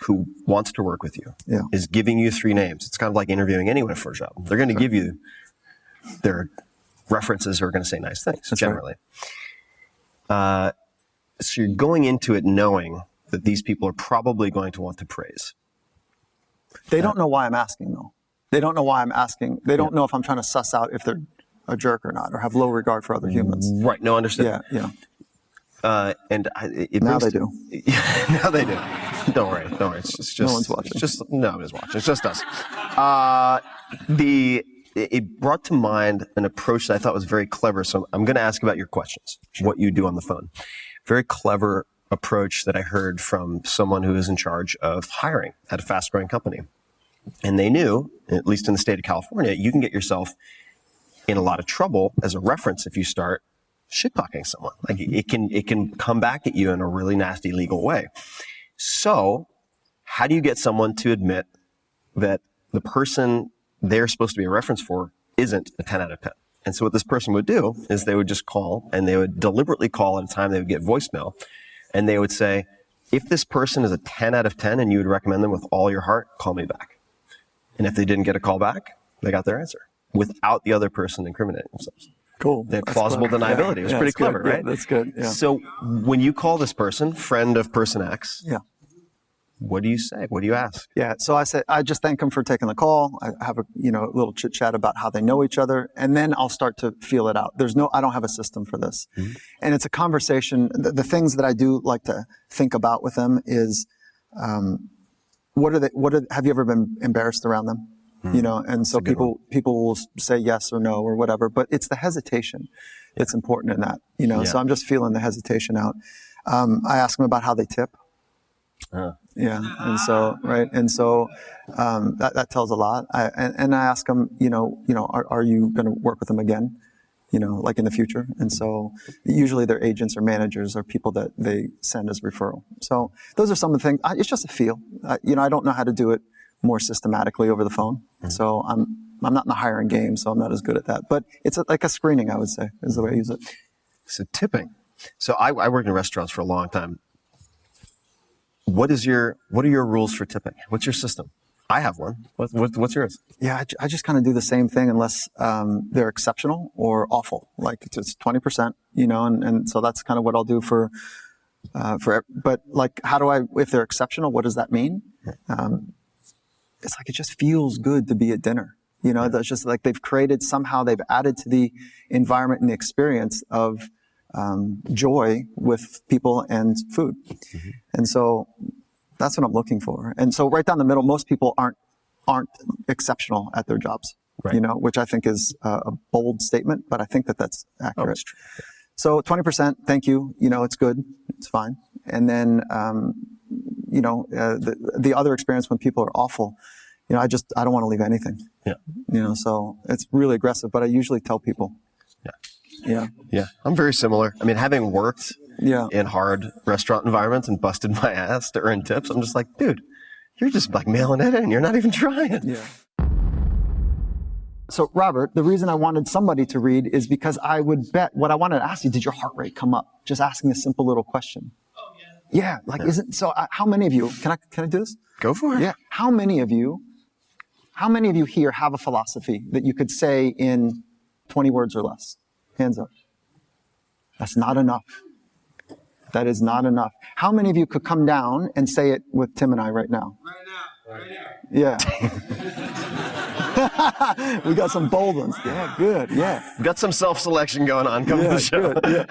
who wants to work with you is giving you 3 names. It's kind of like interviewing anyone for a job. They're going to give you their references who are going to say nice things, that's generally. Right. So you're going into it knowing that these people are probably going to want to praise. They don't know why I'm asking, though. They don't know why I'm asking. They don't know if I'm trying to suss out if they're a jerk or not, or have low regard for other humans. Right. No, understood. Yeah. Now they do. Now they do. Don't worry. No one's watching. Nobody's watching. It's just us. it brought to mind an approach that I thought was very clever. So I'm going to ask about your questions, what you do on the phone. Very clever approach that I heard from someone who is in charge of hiring at a fast-growing company. And they knew, at least in the state of California, you can get yourself in a lot of trouble as a reference if you start shit-talking someone. Like it can come back at you in a really nasty legal way. So how do you get someone to admit that the person they're supposed to be a reference for isn't a 10 out of 10? And so what this person would do is they would just call, and they would deliberately call at a time they would get voicemail, and they would say, if this person is a 10 out of 10 and you would recommend them with all your heart, call me back. And if they didn't get a call back, they got their answer without the other person incriminating themselves. Cool. They had plausible deniability. It was pretty clever, right? Yeah, that's good. Yeah. So when you call this person, friend of person X, Yeah. what do you say? What do you ask? Yeah, so I just thank them for taking the call. I have a little chit chat about how they know each other, and then I'll start to feel it out. I don't have a system for this, and it's a conversation. The things that I do like to think about with them is, have you ever been embarrassed around them? And so people will say yes or no or whatever, but it's the hesitation that's important in that. So I'm just feeling the hesitation out. I ask them about how they tip. Yeah. And so, right. And so, that tells a lot. And I ask them, are you going to work with them again? Like in the future. And so usually their agents or managers are people that they send as referral. So those are some of the things. It's just a feel. I don't know how to do it more systematically over the phone. So I'm not in the hiring game, so I'm not as good at that. But it's like a screening, I would say, is the way I use it. So tipping. So I worked in restaurants for a long time. What are your rules for tipping? What's your system? I have one. What's yours? Yeah, I just kind of do the same thing unless they're exceptional or awful. Like it's 20%, and so that's kind of what I'll do for. But like, how do I? If they're exceptional, what does that mean? It's like it just feels good to be at dinner. That's just like they've added to the environment and the experience of joy with people and food. And so that's what I'm looking for. And so right down the middle, most people aren't exceptional at their jobs, right. Which I think is a bold statement, but I think that's accurate. That's true. So 20%, thank you. It's good. It's fine. And then, the other experience when people are awful, I don't want to leave anything. Yeah. So it's really aggressive, but I usually tell people. Yeah. I'm very similar. I mean, having worked in hard restaurant environments and busted my ass to earn tips, I'm just like, dude, you're just like mailing it in. You're not even trying. Yeah. So Robert, the reason I wanted somebody to read is because I would bet what I wanted to ask you, did your heart rate come up? Just asking a simple little question. Oh, yeah. Yeah. How many of you, can I do this? Go for it. Yeah. How many of you here have a philosophy that you could say in 20 words or less? Hands up. That's not enough. That is not enough. How many of you could come down and say it with Tim and I right now? Right now. Yeah. We got some bold ones. Yeah, good. Yeah. Got some self-selection going on. Come to the show. Good,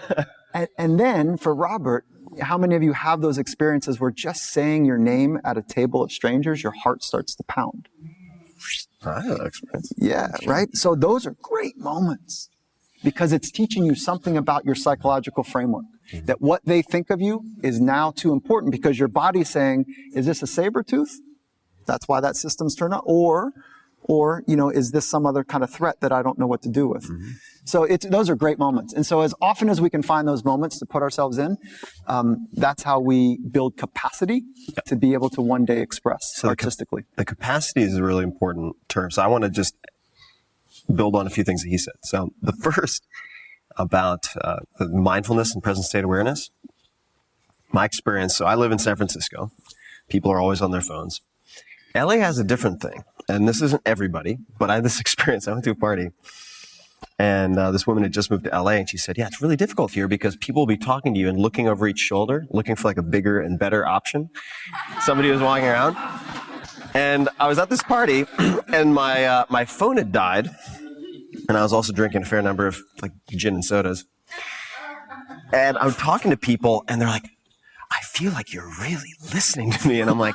yeah. And then for Robert, how many of you have those experiences where just saying your name at a table of strangers, your heart starts to pound? I have that experience. Yeah, right? So those are great moments because it's teaching you something about your psychological framework. That what they think of you is now too important because your body's saying, is this a saber tooth? That's why that system's turned on. Or, is this some other kind of threat that I don't know what to do with? So those are great moments. And so as often as we can find those moments to put ourselves in, that's how we build capacity to be able to one day express artistically. The capacity is a really important term. So I want to just build on a few things that he said. So the first about the mindfulness and present state awareness, my experience, so I live in San Francisco. People are always on their phones. LA has a different thing. And this isn't everybody, but I had this experience. I went to a party and this woman had just moved to LA and she said, yeah, it's really difficult here because people will be talking to you and looking over each shoulder, looking for like a bigger and better option. Somebody was walking around and I was at this party and my phone had died and I was also drinking a fair number of like gin and sodas. And I'm talking to people and they're like, I feel like you're really listening to me. And I'm like,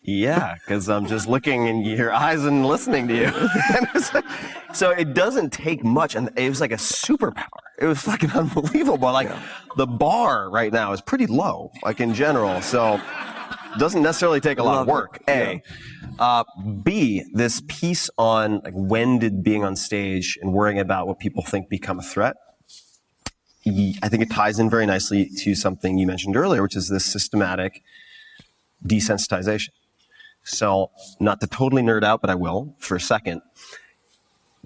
Yeah, because I'm just looking in your eyes and listening to you. And it's like, so it doesn't take much, and it was like a superpower. It was fucking unbelievable. Like the bar right now is pretty low, like in general. So it doesn't necessarily take a lot of work. A. B, this piece on like when did being on stage and worrying about what people think become a threat. I think it ties in very nicely to something you mentioned earlier, which is this systematic desensitization. So, not to totally nerd out, but I will for a second.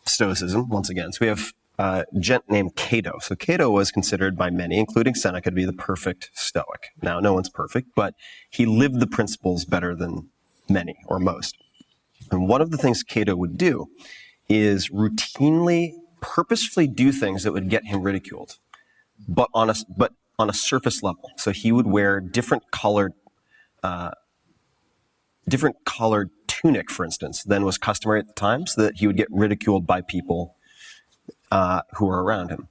Stoicism, once again. So we have a gent named Cato. So Cato was considered by many, including Seneca, to be the perfect Stoic. Now, no one's perfect, but he lived the principles better than many or most. And one of the things Cato would do is routinely, purposefully do things that would get him ridiculed, but on a surface level. So he would wear different colored tunic, for instance, than was customary at the time, so that he would get ridiculed by people who were around him.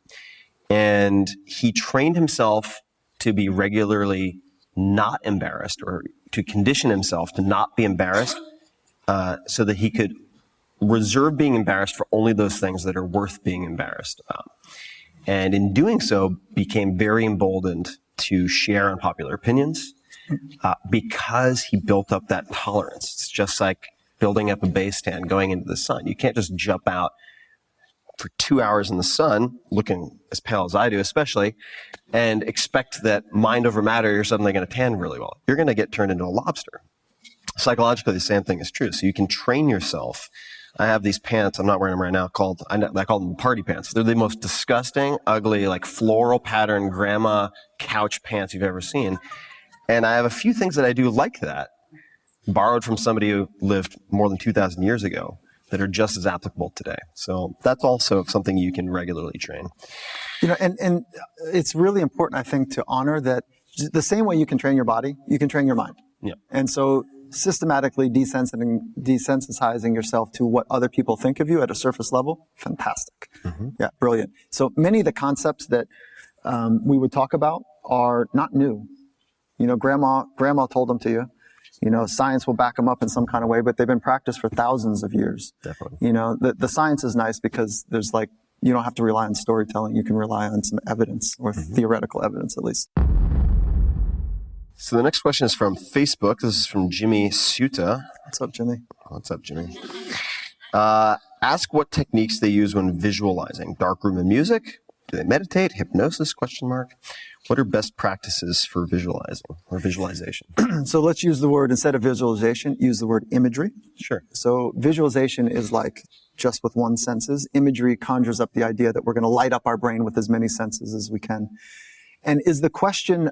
And he trained himself to be regularly not embarrassed, or to condition himself to not be embarrassed, so that he could reserve being embarrassed for only those things that are worth being embarrassed about. And in doing so, became very emboldened to share unpopular opinions, because he built up that tolerance. It's just like building up a base stand going into the sun. You can't just jump out for 2 hours in the sun, looking as pale as I do especially, and expect that mind over matter, you're suddenly going to tan really well. You're going to get turned into a lobster. Psychologically, the same thing is true. So you can train yourself. I have these pants, I'm not wearing them right now, I call them party pants. They're the most disgusting, ugly, like floral pattern grandma couch pants you've ever seen. And I have a few things that I do like that, borrowed from somebody who lived more than 2,000 years ago, that are just as applicable today. So that's also something you can regularly train. You know, and it's really important, I think, to honor that the same way you can train your body, you can train your mind. Yeah. And so systematically desensitizing yourself to what other people think of you at a surface level, fantastic. Mm-hmm. Yeah, brilliant. So many of the concepts that we would talk about are not new. You know, grandma told them to you. You know, science will back them up in some kind of way, but they've been practiced for thousands of years. Definitely. You know, the science is nice because there's like, you don't have to rely on storytelling. You can rely on some evidence, or theoretical evidence at least. So the next question is from Facebook. This is from Jimmy Suta. What's up, Jimmy? What's up, Jimmy? Ask what techniques they use when visualizing. Darkroom and music? Do they meditate? Hypnosis? ? What are best practices for visualizing or visualization? So let's use the word, instead of visualization, use the word imagery. Sure. So visualization is like just with one senses. Imagery conjures up the idea that we're going to light up our brain with as many senses as we can. And is the question,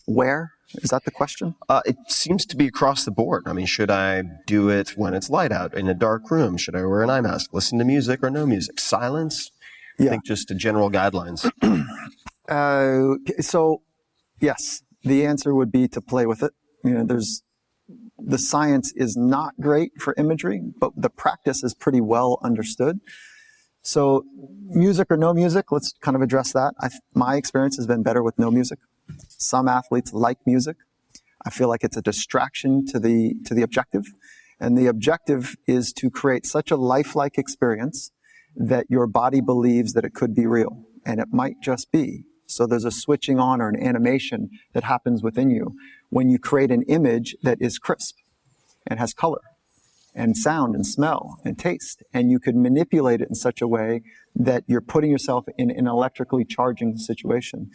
where? Is that the question? It seems to be across the board. I mean, should I do it when it's light out in a dark room? Should I wear an eye mask? Listen to music or no music? Silence? Yeah. I think just the general guidelines. So, yes, the answer would be to play with it. You know, the science is not great for imagery, but the practice is pretty well understood. So, music or no music, let's kind of address that. My experience has been better with no music. Some athletes like music. I feel like it's a distraction to the objective. And the objective is to create such a lifelike experience that your body believes that it could be real. And it might just be. So there's a switching on or an animation that happens within you when you create an image that is crisp and has color and sound and smell and taste. And you could manipulate it in such a way that you're putting yourself in an electrically charging situation.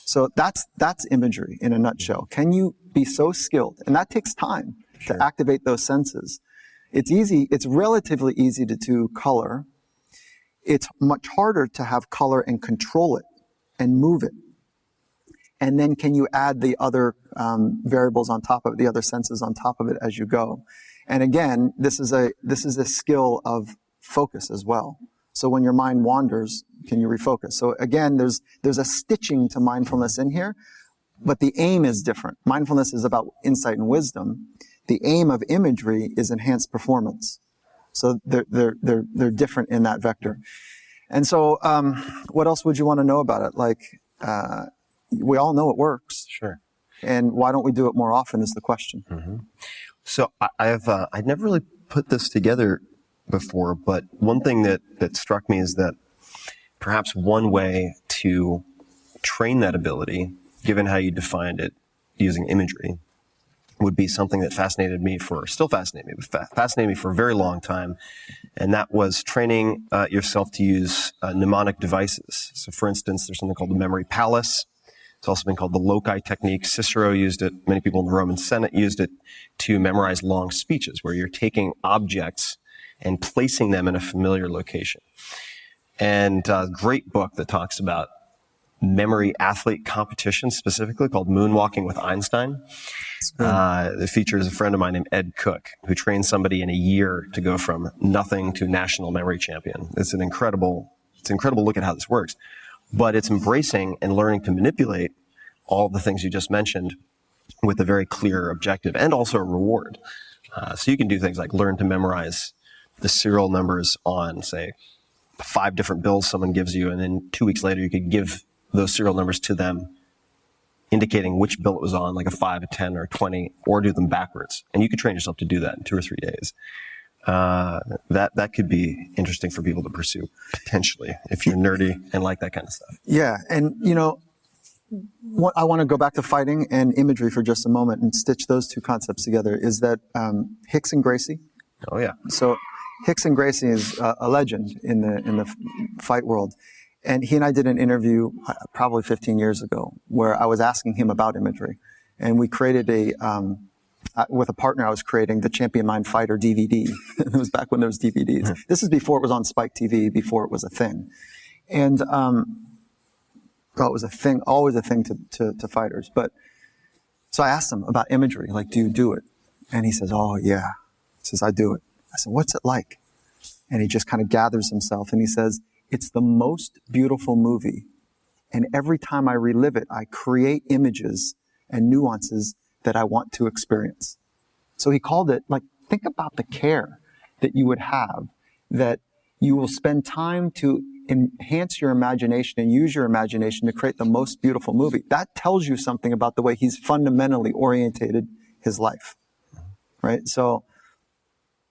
So that's imagery in a nutshell. Can you be so skilled? And that takes time to activate those senses. It's easy. It's relatively easy to do color. It's much harder to have color and control it and move it. And then can you add the other variables on top of it, the other senses on top of it as you go? And again, this is a skill of focus as well. So when your mind wanders, can you refocus? So again, there's a stitching to mindfulness in here, but the aim is different. Mindfulness is about insight and wisdom. The aim of imagery is enhanced performance. So they're different in that vector. And so, what else would you want to know about it? Like, we all know it works. Sure. And why don't we do it more often is the question. Mm-hmm. So I'd never really put this together before, but one thing that struck me is that perhaps one way to train that ability, given how you defined it using imagery, would be something that fascinated me for a very long time. And that was training yourself to use mnemonic devices. So for instance, there's something called the memory palace. It's also been called the loci technique. Cicero used it. Many people in the Roman Senate used it to memorize long speeches, where you're taking objects and placing them in a familiar location. And a great book that talks about memory athlete competition, specifically called Moonwalking with Einstein. It features a friend of mine named Ed Cook, who trained somebody in a year to go from nothing to national memory champion. It's an incredible look at how this works. But it's embracing and learning to manipulate all of the things you just mentioned with a very clear objective and also a reward. So you can do things like learn to memorize the serial numbers on, say, 5 different bills someone gives you, and then 2 weeks later you could give those serial numbers to them, indicating which bill it was on, like a 5, a 10, or a 20, or do them backwards. And you could train yourself to do that in 2 or 3 days. That could be interesting for people to pursue, potentially, if you're nerdy and like that kind of stuff. Yeah, and I want to go back to fighting and imagery for just a moment and stitch those two concepts together. Is that Hicks and Gracie? Oh yeah. So Hicks and Gracie is a legend in the fight world. And he and I did an interview probably 15 years ago where I was asking him about imagery. And we created with a partner, I was creating the Champion Mind Fighter DVD. It was back when there was DVDs. This is before it was on Spike TV, before it was a thing. And it was a thing, always a thing to fighters. But so I asked him about imagery, like, do you do it? And he says, oh yeah. He says, I do it. I said, what's it like? And he just kind of gathers himself and he says, it's the most beautiful movie. And every time I relive it, I create images and nuances that I want to experience. So he called it, like, think about the care that you would have, that you will spend time to enhance your imagination and use your imagination to create the most beautiful movie. That tells you something about the way he's fundamentally orientated his life, right? So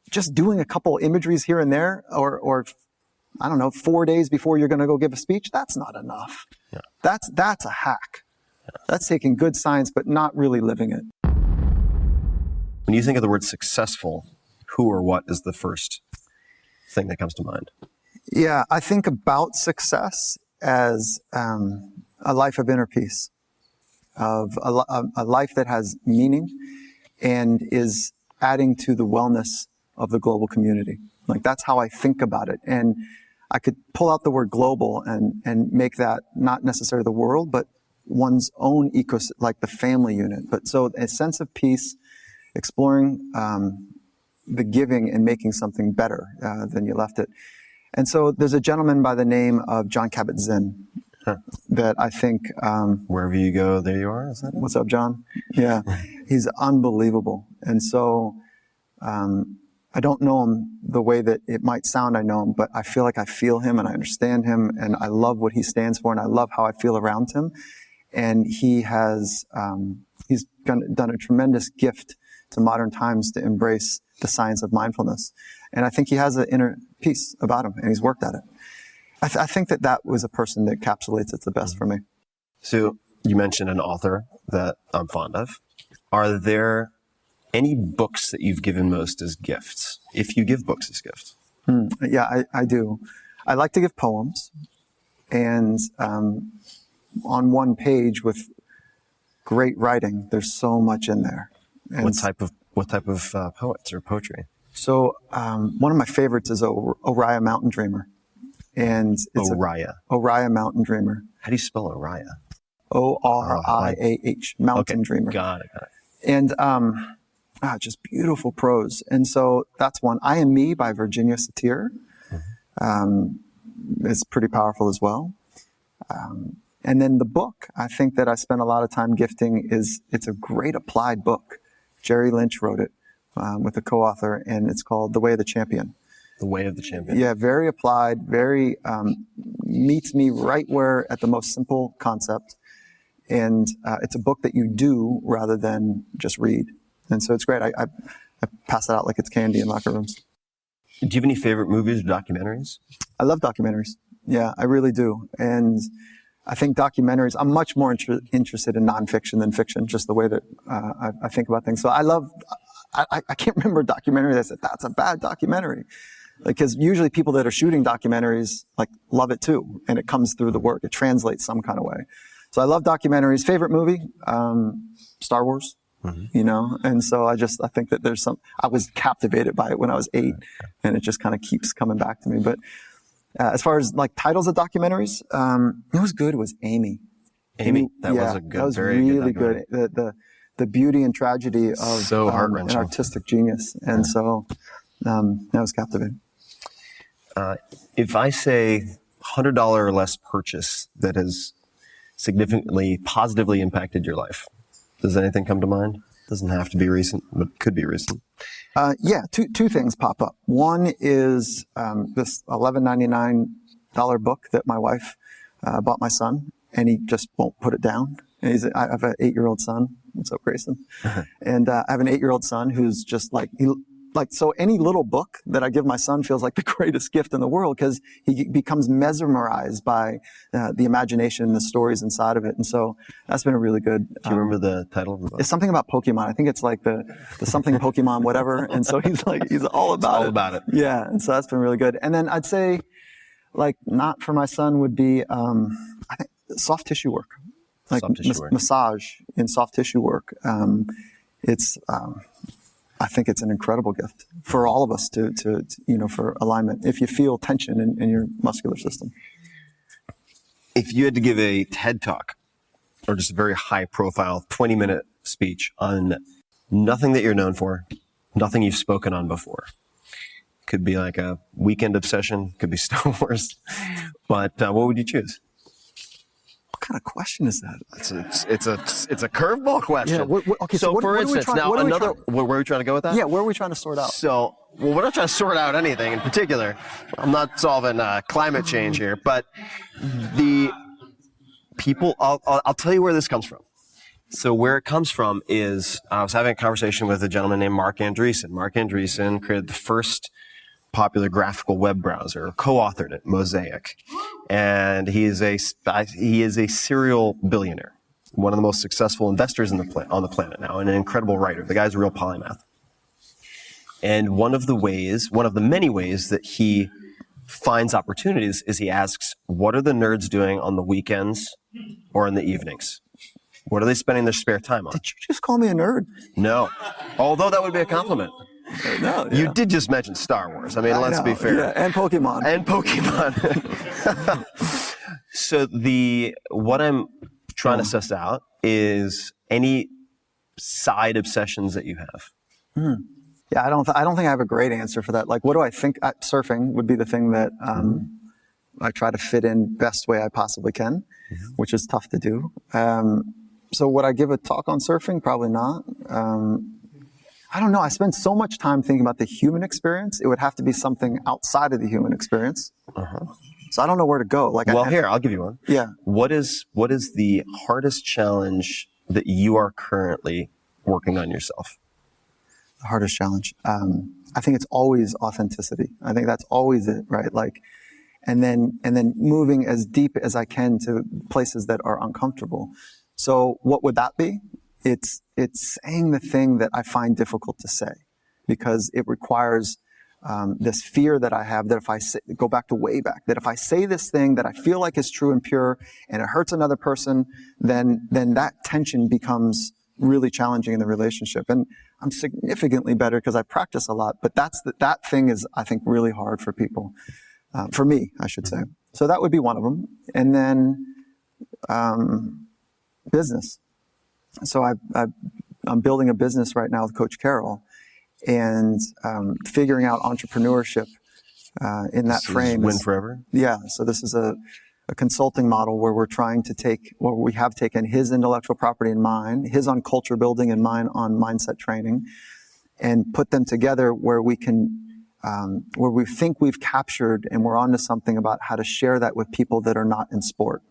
just doing a couple imageries here and there, or I don't know, 4 days before you're going to go give a speech, that's not enough. Yeah. That's a hack. Yeah. That's taking good science, but not really living it. When you think of the word successful, who or what is the first thing that comes to mind? Yeah, I think about success as a life of inner peace, of a life that has meaning and is adding to the wellness of the global community. Like, that's how I think about it. And I could pull out the word global and make that not necessarily the world, but one's own ecosystem, like the family unit. But so a sense of peace, exploring the giving and making something better than you left it. And so there's a gentleman by the name of John Kabat-Zinn that I think... wherever you go, there you are? Is that it? What's up, John? Yeah, he's unbelievable. And so I don't know him the way that it might sound I know him, but I feel like I feel him and I understand him and I love what he stands for and I love how I feel around him. And he has he's done a tremendous gift to modern times to embrace the science of mindfulness. And I think he has an inner peace about him, and he's worked at it. I think that was a person that encapsulates it the best for me. So you mentioned an author that I'm fond of. Are there any books that you've given most as gifts, if you give books as gifts? Yeah, I do. I like to give poems, and on one page with great writing, there's so much in there. And what type of poets or poetry? So one of my favorites is Oriah Mountain Dreamer. And it's Oriah Mountain Dreamer. How do you spell Oriah? O-R-I-A-H, Mountain Dreamer. Got it. And just beautiful prose. And so that's one. I Am Me by Virginia Satir. It's pretty powerful as well. And then the book, I think that I spent a lot of time gifting it's a great applied book. Jerry Lynch wrote it with a co-author, and it's called The Way of the Champion. The Way of the Champion. Yeah, very applied, very meets me right where at the most simple concept. and it's a book that you do rather than just read. And so it's great. I pass it out like it's candy in locker rooms. Do you have any favorite movies or documentaries? I love documentaries. Yeah, I really do. And I think documentaries, I'm much more interested in nonfiction than fiction, just the way that I think about things. So I can't remember a documentary that said, that's a bad documentary. Because usually people that are shooting documentaries love it too. And it comes through the work. It translates some kind of way. So I love documentaries. Favorite movie? Star Wars. And so I think that I was captivated by it when I was 8, and it just kind of keeps coming back to me. But as far as titles of documentaries, it was good. It was Amy. That was a good, that was very really good. The beauty and tragedy of so heart-wrenching. An artistic genius. And so that was captivating. If I say $100 or less purchase that has significantly positively impacted your life, does anything come to mind? Doesn't have to be recent, but could be recent. Two things pop up. One is this $11.99 book that my wife bought my son, and he just won't put it down. And I have an 8-year-old son. What's up, Grayson? And I have an 8-year-old son who's just so any little book that I give my son feels like the greatest gift in the world, because he becomes mesmerized by the imagination and the stories inside of it. And so that's been a really good. Do you remember the title of the book? It's something about Pokemon. I think it's the something Pokemon whatever. And so he's all about it. Yeah. And so that's been really good. And then I'd say not for my son would be, I think soft tissue work, massage in soft tissue work. I think it's an incredible gift for all of us to for alignment. If you feel tension in your muscular system. If you had to give a TED Talk or just a very high profile 20-minute speech on nothing that you're known for, nothing you've spoken on before, could be like a weekend obsession, could be Star Wars, but what would you choose? What kind of question is that? It's a curveball question. Yeah. Okay. So for instance, where are we trying to go with that? Yeah. Where are we trying to sort out? So, we're not trying to sort out anything in particular. I'm not solving climate change here, but the people. I'll tell you where this comes from. So where it comes from is I was having a conversation with a gentleman named Mark Andreessen. Mark Andreessen created the first popular graphical web browser, co-authored it, Mosaic, and he is a serial billionaire, one of the most successful investors on the planet now, and an incredible writer. The guy's a real polymath. And one of the many ways that he finds opportunities is he asks, what are the nerds doing on the weekends or in the evenings? What are they spending their spare time on? Did you just call me a nerd? No, although that would be a compliment. No, yeah. You did just mention Star Wars. I mean, let's be fair. Yeah, and Pokemon. So what I'm trying to suss out is any side obsessions that you have. Yeah, I don't think I have a great answer for that. What do I think? Surfing would be the thing that I try to fit in best way I possibly can, which is tough to do. So would I give a talk on surfing? Probably not. I don't know. I spend so much time thinking about the human experience. It would have to be something outside of the human experience. So I don't know where to go. Here, I'll give you one. Yeah. What is the hardest challenge that you are currently working on yourself? The hardest challenge. I think it's always authenticity. I think that's always it, right? And then moving as deep as I can to places that are uncomfortable. So what would that be? It's saying the thing that I find difficult to say, because it requires this fear that I have that if I go back to way back, that if I say this thing that I feel like is true and pure and it hurts another person, then that tension becomes really challenging in the relationship. And I'm significantly better because I practice a lot, but that thing is, I think, really hard for people. For me, I should say. So that would be one of them. And then business. So I'm building a business right now with Coach Carroll, and figuring out entrepreneurship in that frame. Win forever? Yeah. So this is a consulting model where we have taken his intellectual property and mine, his on culture building and mine on mindset training, and put them together where we can, where we think we've captured and we're onto something about how to share that with people that are not in sport.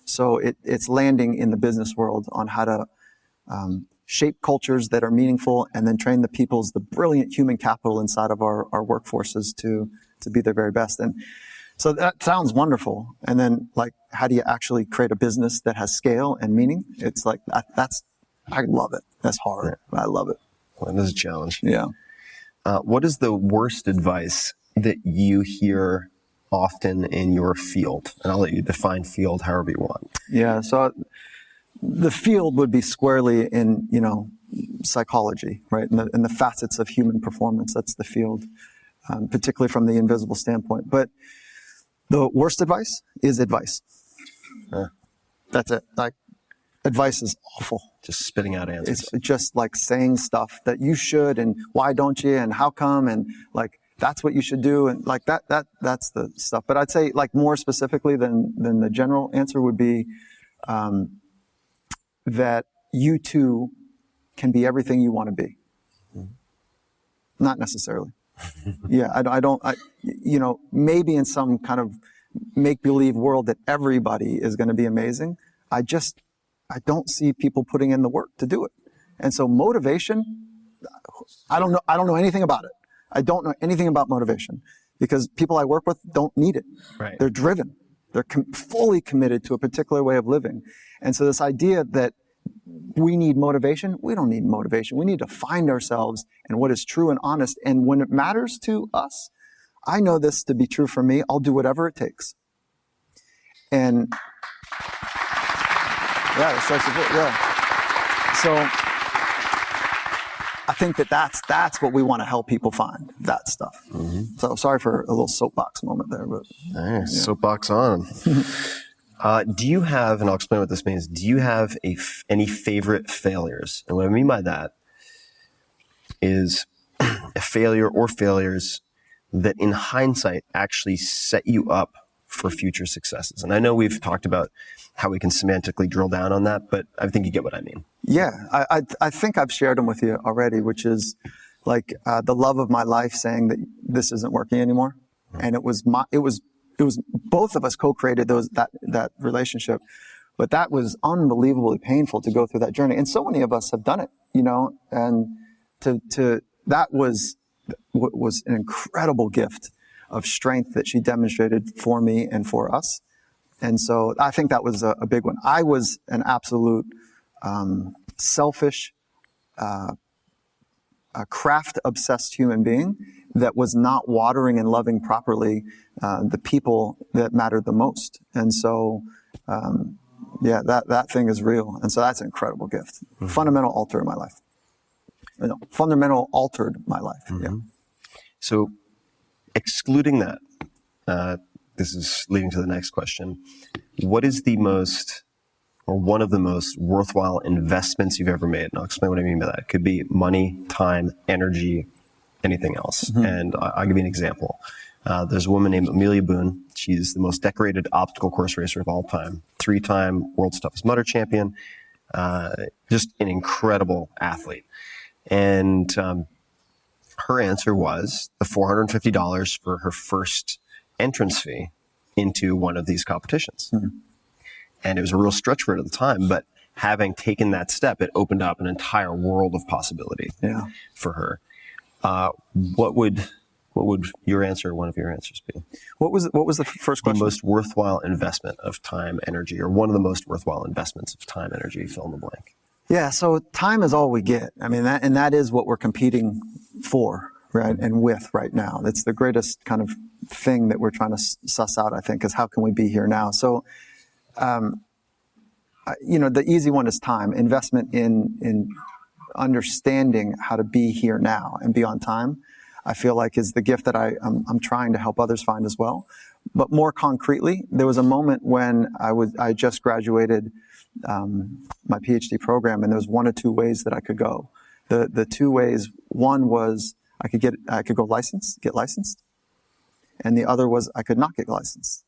So it's landing in the business world on how to shape cultures that are meaningful, and then train the brilliant human capital inside of our workforces to be their very best. And so that sounds wonderful. And then, like, how do you actually create a business that has scale and meaning? It's like, I love it. That's hard. I love it. Well, that is a challenge. Yeah. What is the worst advice that you hear often in your field? And I'll let you define field however you want. Yeah. So the field would be squarely in, psychology, right? And the facets of human performance. That's the field, particularly from the invisible standpoint. But the worst advice is advice. That's it. Like, advice is awful. Just spitting out answers. It's just like saying stuff that you should, and why don't you, and how come, and like, that's what you should do, and like that's the stuff. But I'd say, like, more specifically than the general answer would be that you too can be everything you want to be. Not necessarily. Maybe in some kind of make-believe world that everybody is going to be amazing. I don't see people putting in the work to do it. And so motivation, I don't know anything about it. I don't know anything about motivation, because people I work with don't need it. Right. They're driven. They're fully committed to a particular way of living. And so this idea that we need motivation, we don't need motivation. We need to find ourselves and what is true and honest. And when it matters to us, I know this to be true for me, I'll do whatever it takes. And yeah, it strikes a bit, yeah. So I think that's what we want to help people find, that stuff. Mm-hmm. So sorry for a little soapbox moment there, but yeah. Soapbox on. Do you have, and I'll explain what this means, do you have any favorite failures? And what I mean by that is a failure or failures that in hindsight actually set you up for future successes. And I know we've talked about how we can semantically drill down on that, but I think you get what I mean. Yeah, I think I've shared them with you already, which is like the love of my life saying that this isn't working anymore. And it was both of us co-created that relationship, but that was unbelievably painful to go through that journey. And so many of us have done it, and that was an incredible gift of strength that she demonstrated for me and for us. And so I think that was a big one. I was an absolute selfish, a craft-obsessed human being that was not watering and loving properly the people that mattered the most. And so, that thing is real. And so that's an incredible gift. Mm-hmm. Fundamental altered my life. Fundamental altered my life. Mm-hmm. Yeah. So, excluding that, this is leading to the next question. What is the most, or one of the most worthwhile investments you've ever made? And I'll explain what I mean by that. It could be money, time, energy, anything else. Mm-hmm. And I'll give you an example. There's a woman named Amelia Boone. She's the most decorated obstacle course racer of all time. 3-time World's Toughest Mudder champion. Just an incredible athlete. And her answer was the $450 for her first entrance fee into one of these competitions. Mm-hmm. And it was a real stretch for her at the time, but having taken that step, it opened up an entire world of possibility for her. What would your answer, one of your answers be? What was the first question? The most worthwhile investment of time, energy, or one of the most worthwhile investments of time, energy, fill in the blank. Yeah, so time is all we get. I mean, that is what we're competing for, right? And with right now. That's the greatest kind of thing that we're trying to suss out, I think, is how can we be here now? So, the easy one is time. Investment in understanding how to be here now and be on time, I feel like is the gift that I'm trying to help others find as well. But more concretely, there was a moment when I just graduated my PhD program, and there was one or two ways that I could go. The two ways, one was I could get licensed, and the other was I could not get licensed.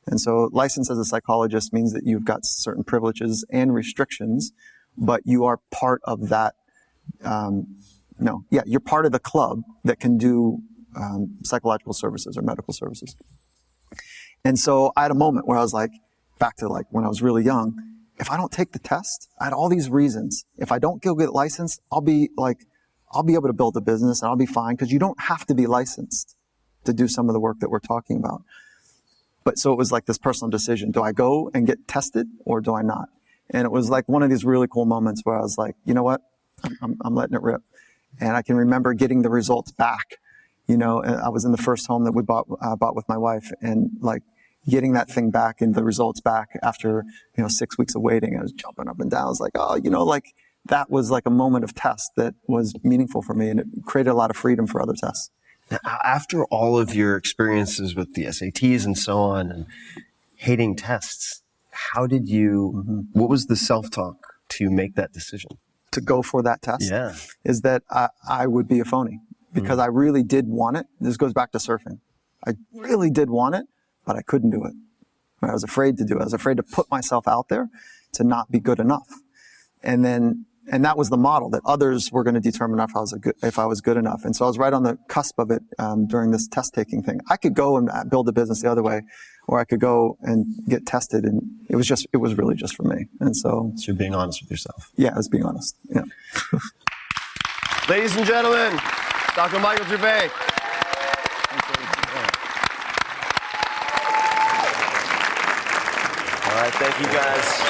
And so license as a psychologist means that you've got certain privileges and restrictions, but you are part of that. You're part of the club that can do psychological services or medical services. And so I had a moment where I was like, back to like when I was really young, if I don't take the test, I had all these reasons. If I don't go get licensed, I'll be able to build a business and I'll be fine, because you don't have to be licensed to do some of the work that we're talking about. But so it was like this personal decision. Do I go and get tested or do I not? And it was like one of these really cool moments where I was like, you know what? I'm letting it rip. And I can remember getting the results back. You know, and I was in the first home that we bought with my wife, and like getting that thing back and the results back after, 6 weeks of waiting. I was jumping up and down. I was like, oh, like that was like a moment of test that was meaningful for me, and it created a lot of freedom for other tests. After all of your experiences with the SATs and so on, and hating tests, how did you, what was the self-talk to make that decision? To go for that test? Yeah. Is that I would be a phony, because I really did want it. This goes back to surfing. I really did want it, but I couldn't do it. I was afraid to do it. I was afraid to put myself out there to not be good enough. And that was the model that others were going to determine if I was good enough. And so I was right on the cusp of it during this test taking thing. I could go and build a business the other way, or I could go and get tested, and it was really just for me. And so you're being honest with yourself. Yeah, I was being honest. Yeah. Ladies and gentlemen, Dr. Michael Gervais. All right, thank you guys.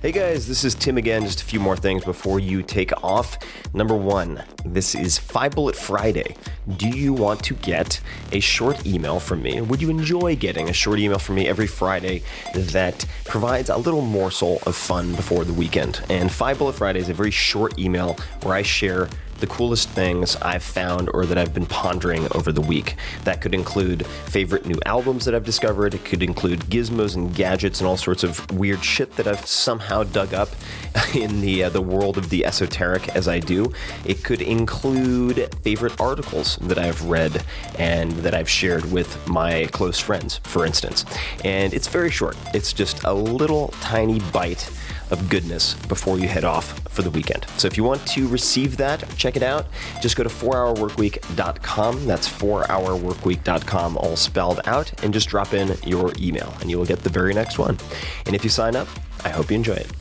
Hey guys, this is Tim again. Just a few more things before you take off. Number one, this is 5-Bullet Friday. Do you want to get a short email from me? Would you enjoy getting a short email from me every Friday that provides a little morsel of fun before the weekend? And 5-Bullet Friday is a very short email where I share the coolest things I've found or that I've been pondering over the week. That could include favorite new albums that I've discovered. It could include gizmos and gadgets and all sorts of weird shit that I've somehow dug up in the world of the esoteric as I do. It could include favorite articles that I've read and that I've shared with my close friends, for instance. And it's very short. It's just a little tiny bite of goodness before you head off for the weekend. So if you want to receive that, check it out. Just go to 4hourworkweek.com. That's 4hourworkweek.com, all spelled out, and just drop in your email and you will get the very next one. And if you sign up, I hope you enjoy it.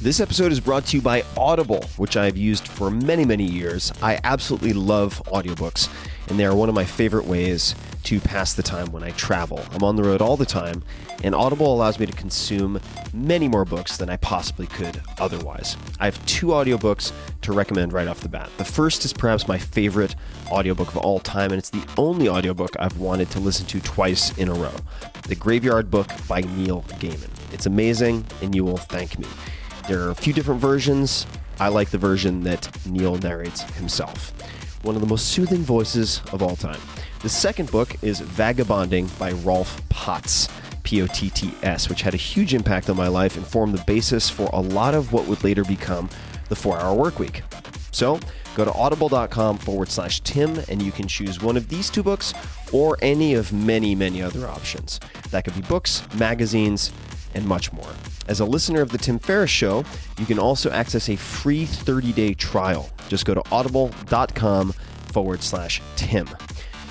This episode is brought to you by Audible, which I've used for many, many years. I absolutely love audiobooks, and they are one of my favorite ways to pass the time when I travel. I'm on the road all the time, and Audible allows me to consume many more books than I possibly could otherwise. I have 2 audiobooks to recommend right off the bat. The first is perhaps my favorite audiobook of all time, and it's the only audiobook I've wanted to listen to twice in a row. The Graveyard Book by Neil Gaiman. It's amazing, and you will thank me. There are a few different versions. I like the version that Neil narrates himself. One of the most soothing voices of all time. The second book is Vagabonding by Rolf Potts, Potts, which had a huge impact on my life and formed the basis for a lot of what would later become the 4-Hour Workweek. So go to audible.com/Tim and you can choose one of these 2 books or any of many, many other options. That could be books, magazines, and much more. As a listener of The Tim Ferriss Show, you can also access a free 30-day trial. Just go to audible.com/Tim.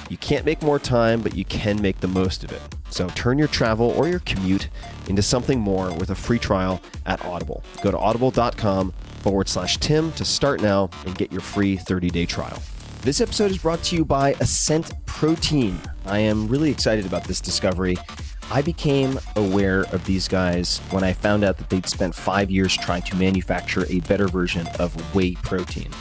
You can't make more time, but you can make the most of it. So turn your travel or your commute into something more with a free trial at Audible. Go to audible.com/Tim to start now and get your free 30-day trial. This episode is brought to you by Ascent Protein. I am really excited about this discovery. I became aware of these guys when I found out that they'd spent 5 years trying to manufacture a better version of whey protein.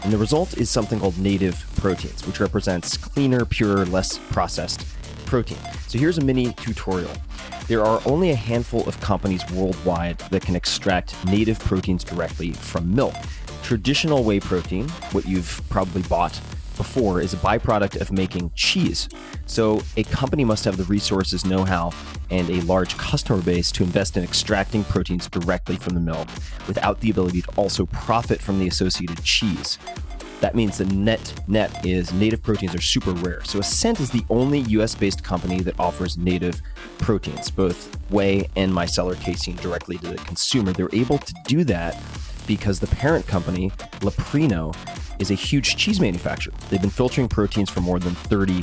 And the result is something called native proteins, which represents cleaner, purer, less processed protein. So here's a mini tutorial. There are only a handful of companies worldwide that can extract native proteins directly from milk. Traditional whey protein, what you've probably bought before, is a byproduct of making cheese. So a company must have the resources, know-how, and a large customer base to invest in extracting proteins directly from the milk without the ability to also profit from the associated cheese. That means the net is native proteins are super rare. So Ascent is the only US-based company that offers native proteins, both whey and micellar casein, directly to the consumer. They're able to do that because the parent company, Leprino, is a huge cheese manufacturer. They've been filtering proteins for more than 30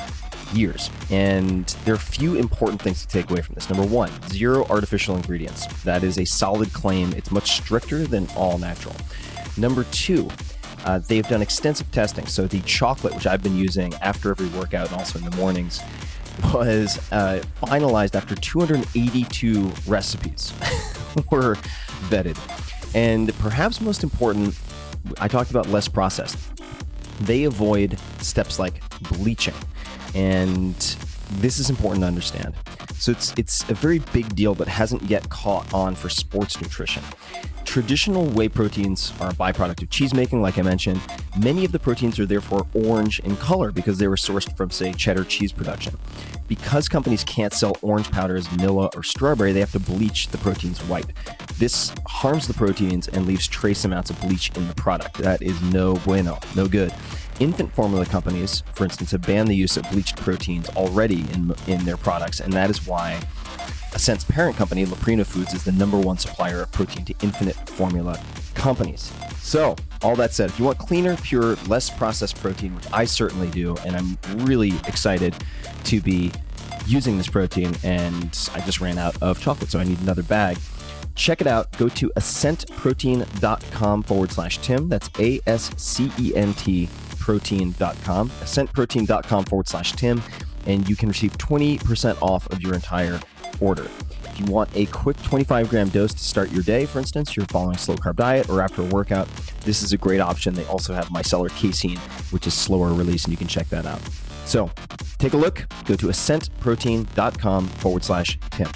years. And there are a few important things to take away from this. Number one, 0 artificial ingredients. That is a solid claim. It's much stricter than all natural. Number 2, they've done extensive testing. So the chocolate, which I've been using after every workout and also in the mornings, was finalized after 282 recipes were vetted. And perhaps most important, I talked about less processed. They avoid steps like bleaching. And this is important to understand. So it's a very big deal, but hasn't yet caught on for sports nutrition. Traditional whey proteins are a byproduct of cheese making, like I mentioned. Many of the proteins are therefore orange in color because they were sourced from, say, cheddar cheese production. Because companies can't sell orange powder as vanilla or strawberry, they have to bleach the proteins white. This harms the proteins and leaves trace amounts of bleach in the product. That is no bueno, no good. Infant formula companies, for instance, have banned the use of bleached proteins already in their products, and that is why Ascent's parent company, Leprino Foods, is the #1 supplier of protein to infant formula companies. So, all that said, if you want cleaner, pure, less processed protein, which I certainly do, and I'm really excited to be using this protein, and I just ran out of chocolate, so I need another bag. Check it out. Go to ascentprotein.com/Tim. That's ASCENT protein.com, ascentprotein.com/Tim, and you can receive 20% off of your entire order. If you want a quick 25-gram dose to start your day, for instance, you're following a slow-carb diet or after a workout, this is a great option. They also have micellar casein, which is slower release, and you can check that out. So take a look. Go to ascentprotein.com/Tim.